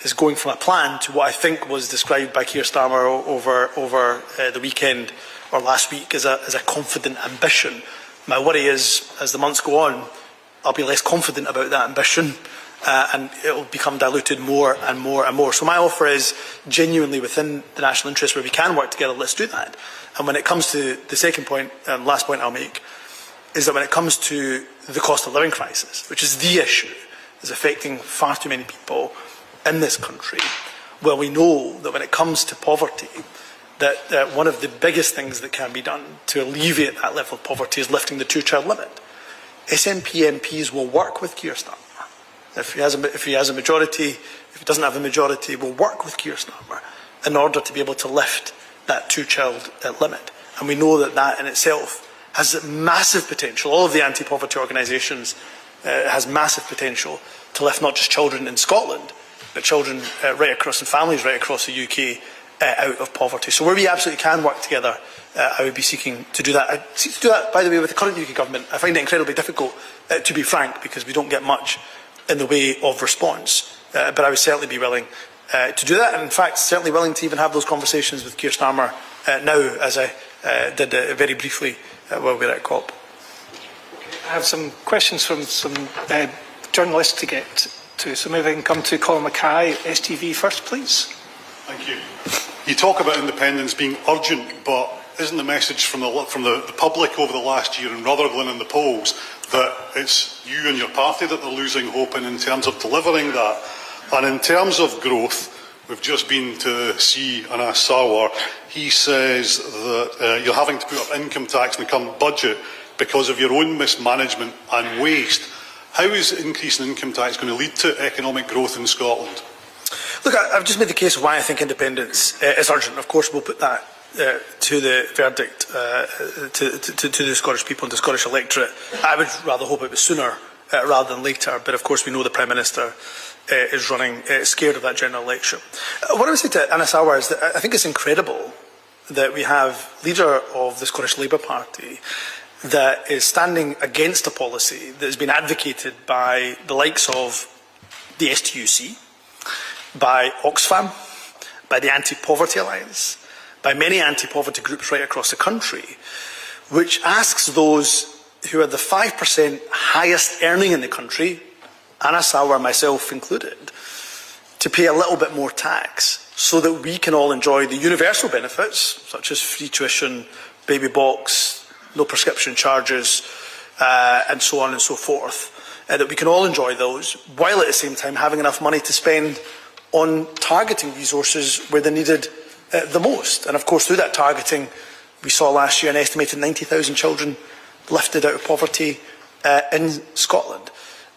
is going from a plan to what I think was described by Keir Starmer over the weekend or last week as a confident ambition. My worry is, as the months go on, I'll be less confident about that ambition, and it will become diluted more and more and more. So my offer is genuinely within the national interest, where we can work together, let's do that. And when it comes to the second point, and last point I'll make, is that when it comes to the cost of living crisis, which is the issue, is affecting far too many people in this country, well, we know that when it comes to poverty, that one of the biggest things that can be done to alleviate that level of poverty is lifting the two-child limit. SNP MPs will work with Keir Starmer. If he has a majority, if he doesn't have a majority, will work with Keir Starmer in order to be able to lift that two-child limit. And we know that that in itself has massive potential. All of the anti-poverty organisations has massive potential to lift not just children in Scotland, but children right across and families right across the UK out of poverty. So where we absolutely can work together, I would be seeking to do that. I seek to do that, by the way, with the current UK government. I find it incredibly difficult, to be frank, because we don't get much in the way of response. But I would certainly be willing to do that, and in fact, certainly willing to even have those conversations with Keir Starmer now, as I did very briefly while we were at COP. I have some questions from some journalists to get to, so maybe I can come to Colin Mackay, STV first, please. Thank you. You talk about independence being urgent, but isn't the message from the public over the last year in Rutherglen and the polls that it's you and your party that are losing hope in terms of delivering that? And in terms of growth, we've just been to see Anas Sarwar. He says that you're having to put up income tax in the current budget because of your own mismanagement and waste. How is increasing income tax going to lead to economic growth in Scotland? Look, I've just made the case of why I think independence is urgent. Of course, we'll put that to the verdict, to the Scottish people and the Scottish electorate. I would rather hope it was sooner rather than later, but of course we know the Prime Minister is running scared of that general election. What I would say to Anas Sarwar is that I think it's incredible that we have a leader of the Scottish Labour Party that is standing against a policy that has been advocated by the likes of the STUC, by Oxfam, by the Anti-Poverty Alliance, by many anti-poverty groups right across the country, which asks those who are the 5% highest earning in the country, Anas Sarwar, myself included, to pay a little bit more tax so that we can all enjoy the universal benefits, such as free tuition, baby box, no prescription charges, and so on and so forth, that we can all enjoy those, while at the same time having enough money to spend on targeting resources where they're needed the most. And of course, through that targeting, we saw last year an estimated 90,000 children lifted out of poverty in Scotland.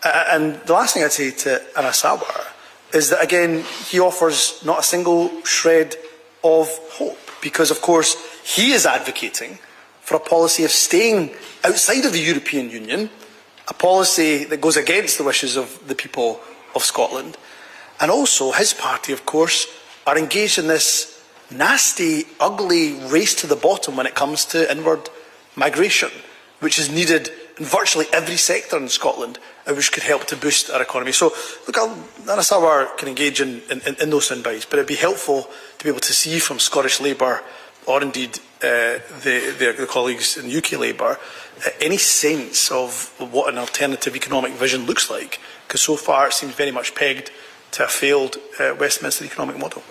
And the last thing I'd say to Anas Sarwar is that, again, he offers not a single shred of hope, because, of course, he is advocating for a policy of staying outside of the European Union, a policy that goes against the wishes of the people of Scotland. And also, his party, of course, are engaged in this nasty, ugly race to the bottom when it comes to inward migration, which is needed in virtually every sector in Scotland, which could help to boost our economy. So, look, Anas Sarwar can engage in those soundbites, but it'd be helpful to be able to see from Scottish Labour, or indeed the colleagues in UK Labour, any sense of what an alternative economic vision looks like, because so far it seems very much pegged to a failed Westminster economic model.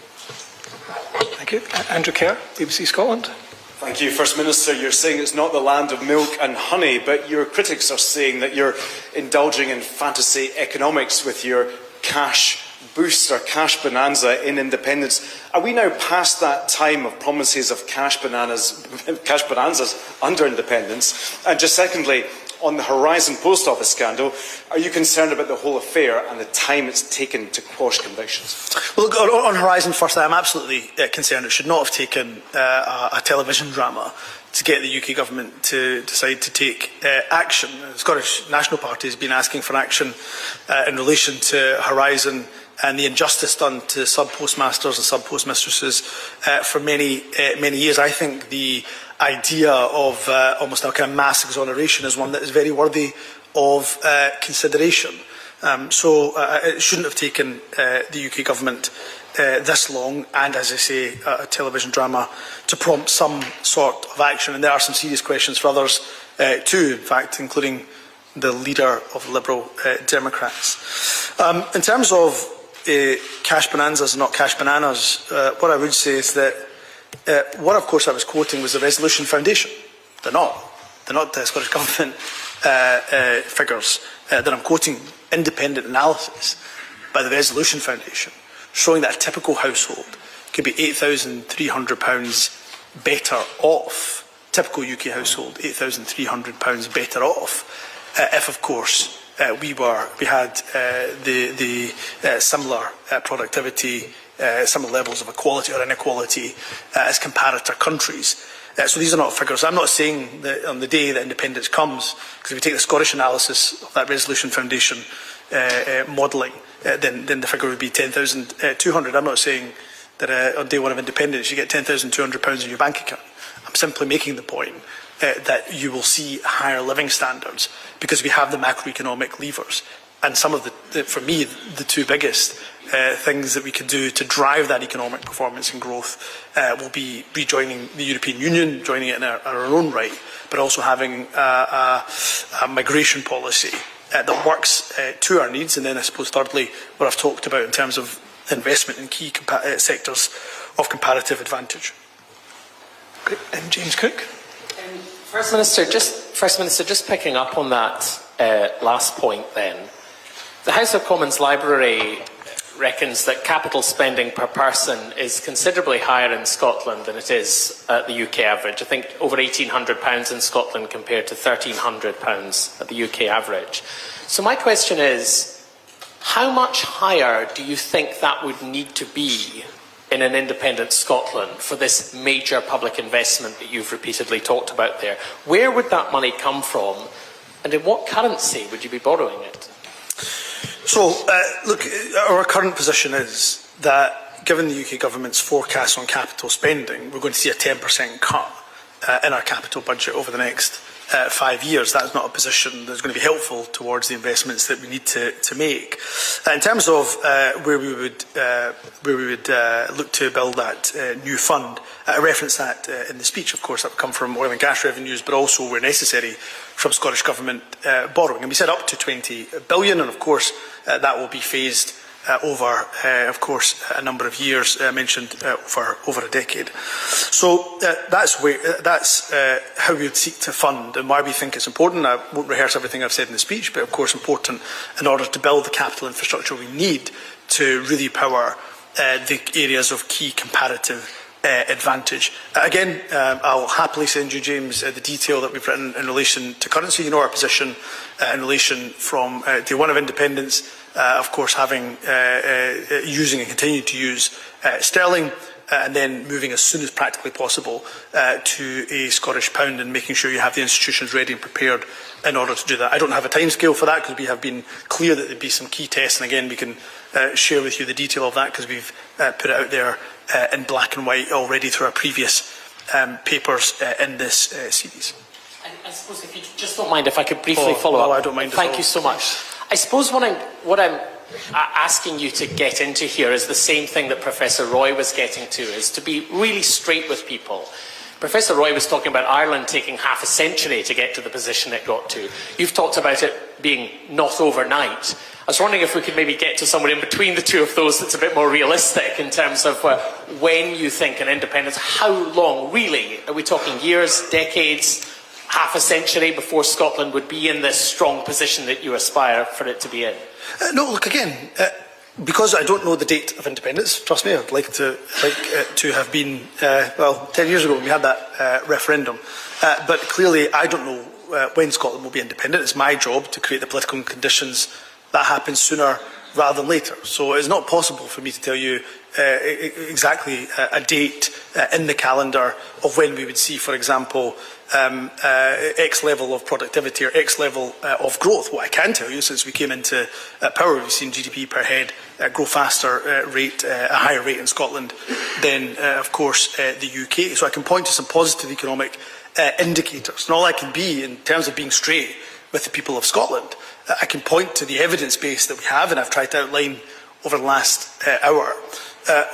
Thank you. Andrew Kerr, BBC Scotland. Thank you, First Minister. You're saying it's not the land of milk and honey, but your critics are saying that you're indulging in fantasy economics with your cash boost or cash bonanza in independence. Are we now past that time of promises of cash bonanzas under independence? And just secondly, on the Horizon Post Office scandal, are you concerned about the whole affair and the time it's taken to quash convictions? Well, look, on Horizon, first, I am absolutely concerned. It should not have taken a television drama to get the UK government to decide to take action. The Scottish National Party has been asking for action in relation to Horizon and the injustice done to sub-postmasters and sub-postmistresses for many years. I think the idea of almost a kind of mass exoneration is one that is very worthy of consideration. So it shouldn't have taken the UK government this long, and as I say, a television drama to prompt some sort of action. And there are some serious questions for others too, in fact, including the leader of the Liberal Democrats. In terms of cash bonanzas and not cash bananas, what I would say is that what, of course, I was quoting was the Resolution Foundation. They're not the Scottish Government figures that I'm quoting. Independent analysis by the Resolution Foundation showing that a typical household could be £8,300 better off. Typical UK household, £8,300 better off, if of course we had the similar productivity, similar levels of equality or inequality as comparator countries. So these are not figures. I'm not saying that on the day that independence comes, because if you take the Scottish analysis of that Resolution Foundation modelling, then the figure would be 10,200. I'm not saying that on day one of independence you get £10,200 in your bank account. I'm simply making the point that you will see higher living standards because we have the macroeconomic levers. And some of for me, the two biggest things that we can do to drive that economic performance and growth will be rejoining the European Union, joining it in our own right, but also having a migration policy that works to our needs. And then I suppose thirdly, what I've talked about in terms of investment in key sectors of comparative advantage. Great. And James Cook. First Minister, just picking up on that last point then. The House of Commons Library reckons that capital spending per person is considerably higher in Scotland than it is at the UK average. I think over £1,800 in Scotland compared to £1,300 at the UK average. So my question is, how much higher do you think that would need to be in an independent Scotland for this major public investment that you've repeatedly talked about there? Where would that money come from, and in what currency would you be borrowing it? So, look, our current position is that given the UK government's forecast on capital spending, we're going to see a 10% cut in our capital budget over the next 5 years. That's not a position that's going to be helpful towards the investments that we need to make. In terms of where we would look to build that new fund, I referenced that in the speech. Of course, that would come from oil and gas revenues, but also, where necessary, from Scottish Government borrowing. And we said up to 20 billion, and of course that will be phased over, of course, a number of years, mentioned over a decade. So that's how we would seek to fund, and why we think it's important. I won't rehearse everything I've said in the speech, but of course important in order to build the capital infrastructure we need to really power the areas of key comparative advantage. Again, I'll happily send you, James, the detail that we've written in relation to currency. You know our position in relation from day one of independence, of course, having using and continuing to use sterling, and then moving as soon as practically possible to a Scottish pound, and making sure you have the institutions ready and prepared in order to do that. I don't have a timescale for that because we have been clear that there'd be some key tests, and again we can share with you the detail of that because we've put it out there in black and white already through our previous papers in this series. I suppose, if you just don't mind, if I could briefly follow up. I don't mind. Thank you so much. I suppose what I'm asking you to get into here is the same thing that Professor Roy was getting to, is to be really straight with people. Professor Roy was talking about Ireland taking half a century to get to the position it got to. You've talked about it being not overnight. I was wondering if we could maybe get to somewhere in between the two of those that's a bit more realistic in terms of when you think an independence, how long really? Are we talking years, decades, half a century before Scotland would be in this strong position that you aspire for it to be in? No, look, again, because I don't know the date of independence, trust me, I'd like to have been, 10 years ago when we had that referendum. But clearly, I don't know when Scotland will be independent. It's my job to create the political conditions that happen sooner rather than later. So it's not possible for me to tell you exactly a date in the calendar of when we would see, for example, X level of productivity or X level of growth. What I can tell you, since we came into power, we've seen GDP per head grow faster rate, a higher rate in Scotland than, of course, the UK. So I can point to some positive economic indicators. And all I can be, in terms of being straight with the people of Scotland, I can point to the evidence base that we have, and I've tried to outline over the last hour,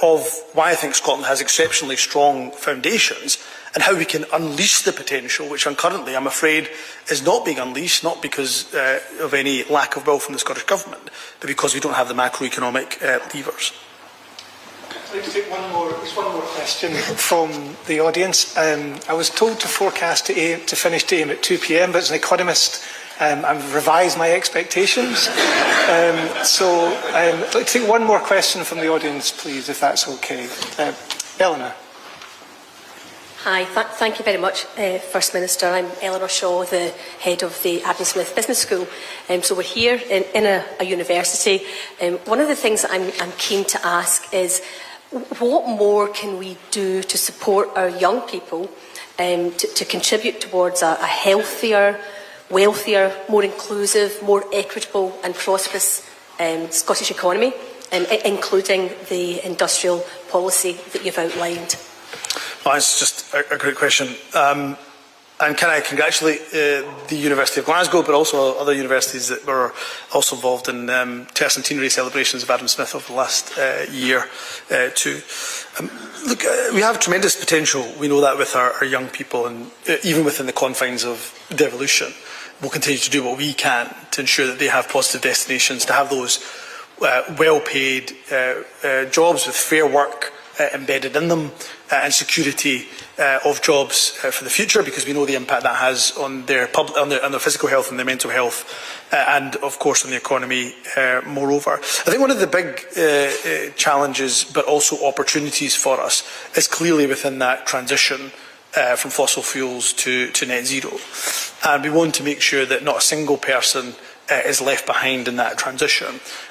of why I think Scotland has exceptionally strong foundations, and how we can unleash the potential, which currently, I'm afraid, is not being unleashed, not because of any lack of will from the Scottish Government, but because we don't have the macroeconomic levers. I'd like to take one more question from the audience. I was told to forecast to finish to aim at 2 p.m, but as an economist, I've revised my expectations. I'd like to take one more question from the audience, please, if that's okay. Eleanor. Hi, thank you very much, First Minister. I'm Eleanor Shaw, the head of the Adam Smith Business School. So we're here in a university. One of the things that I'm keen to ask is, what more can we do to support our young people to contribute towards a healthier, wealthier, more inclusive, more equitable and prosperous Scottish economy, including the industrial policy that you've outlined? Oh, it's just a great question. And can I congratulate the University of Glasgow, but also other universities that were also involved in tercentenary celebrations of Adam Smith over the last year too. Look, we have tremendous potential. We know that with our young people, and even within the confines of devolution, we'll continue to do what we can to ensure that they have positive destinations, to have those well-paid jobs with fair work embedded in them, and security of jobs for the future, because we know the impact that has on their physical health and their mental health, and of course on the economy moreover. I think one of the big challenges, but also opportunities for us, is clearly within that transition from fossil fuels to net zero. And we want to make sure that not a single person is left behind in that transition.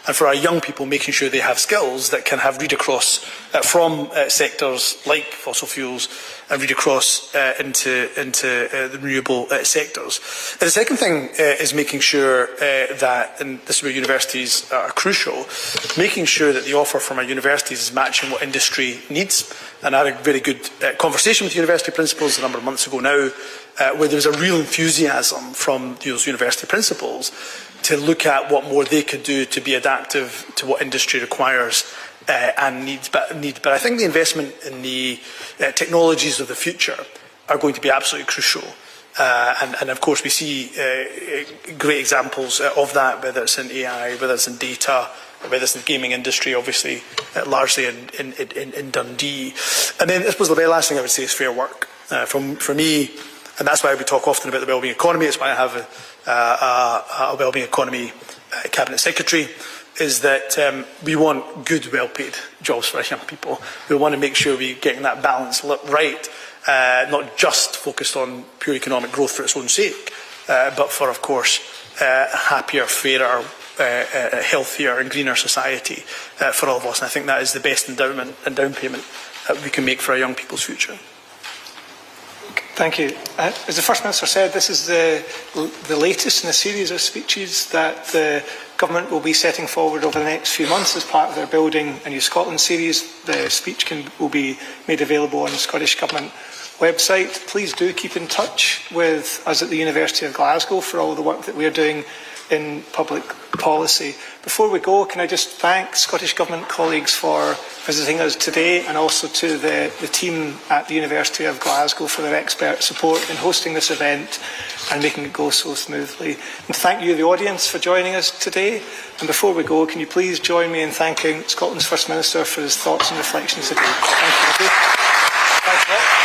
And for our young people, making sure they have skills that can have read across from sectors like fossil fuels and read across into the renewable sectors. And the second thing is making sure that, and this is where universities are crucial, making sure that the offer from our universities is matching what industry needs. And I had a very good conversation with university principals a number of months ago now, where there was a real enthusiasm from those university principals to look at what more they could do to be adaptive to what industry requires and needs. But I think the investment in the technologies of the future are going to be absolutely crucial. And of course we see great examples of that, whether it's in AI, whether it's in data, whether it's in the gaming industry, obviously largely in Dundee. And then I suppose the very last thing I would say is fair work. For me, and that's why we talk often about the wellbeing economy, it's why I have a wellbeing economy cabinet secretary, is that we want good, well-paid jobs for our young people. We want to make sure we're getting that balance right, not just focused on pure economic growth for its own sake, but for, of course, a happier, fairer, healthier and greener society for all of us. And I think that is the best endowment and down payment that we can make for our young people's future. Thank you. As the First Minister said, this is the latest in a series of speeches that the Government will be setting forward over the next few months as part of their Building a New Scotland series. The speech will be made available on the Scottish Government website. Please do keep in touch with us at the University of Glasgow for all the work that we are doing in public policy. Before we go, can I just thank Scottish Government colleagues for visiting us today, and also to the team at the University of Glasgow for their expert support in hosting this event and making it go so smoothly. And thank you, the audience, for joining us today. And before we go, can you please join me in thanking Scotland's First Minister for his thoughts and reflections today. Thank you. Thanks a lot.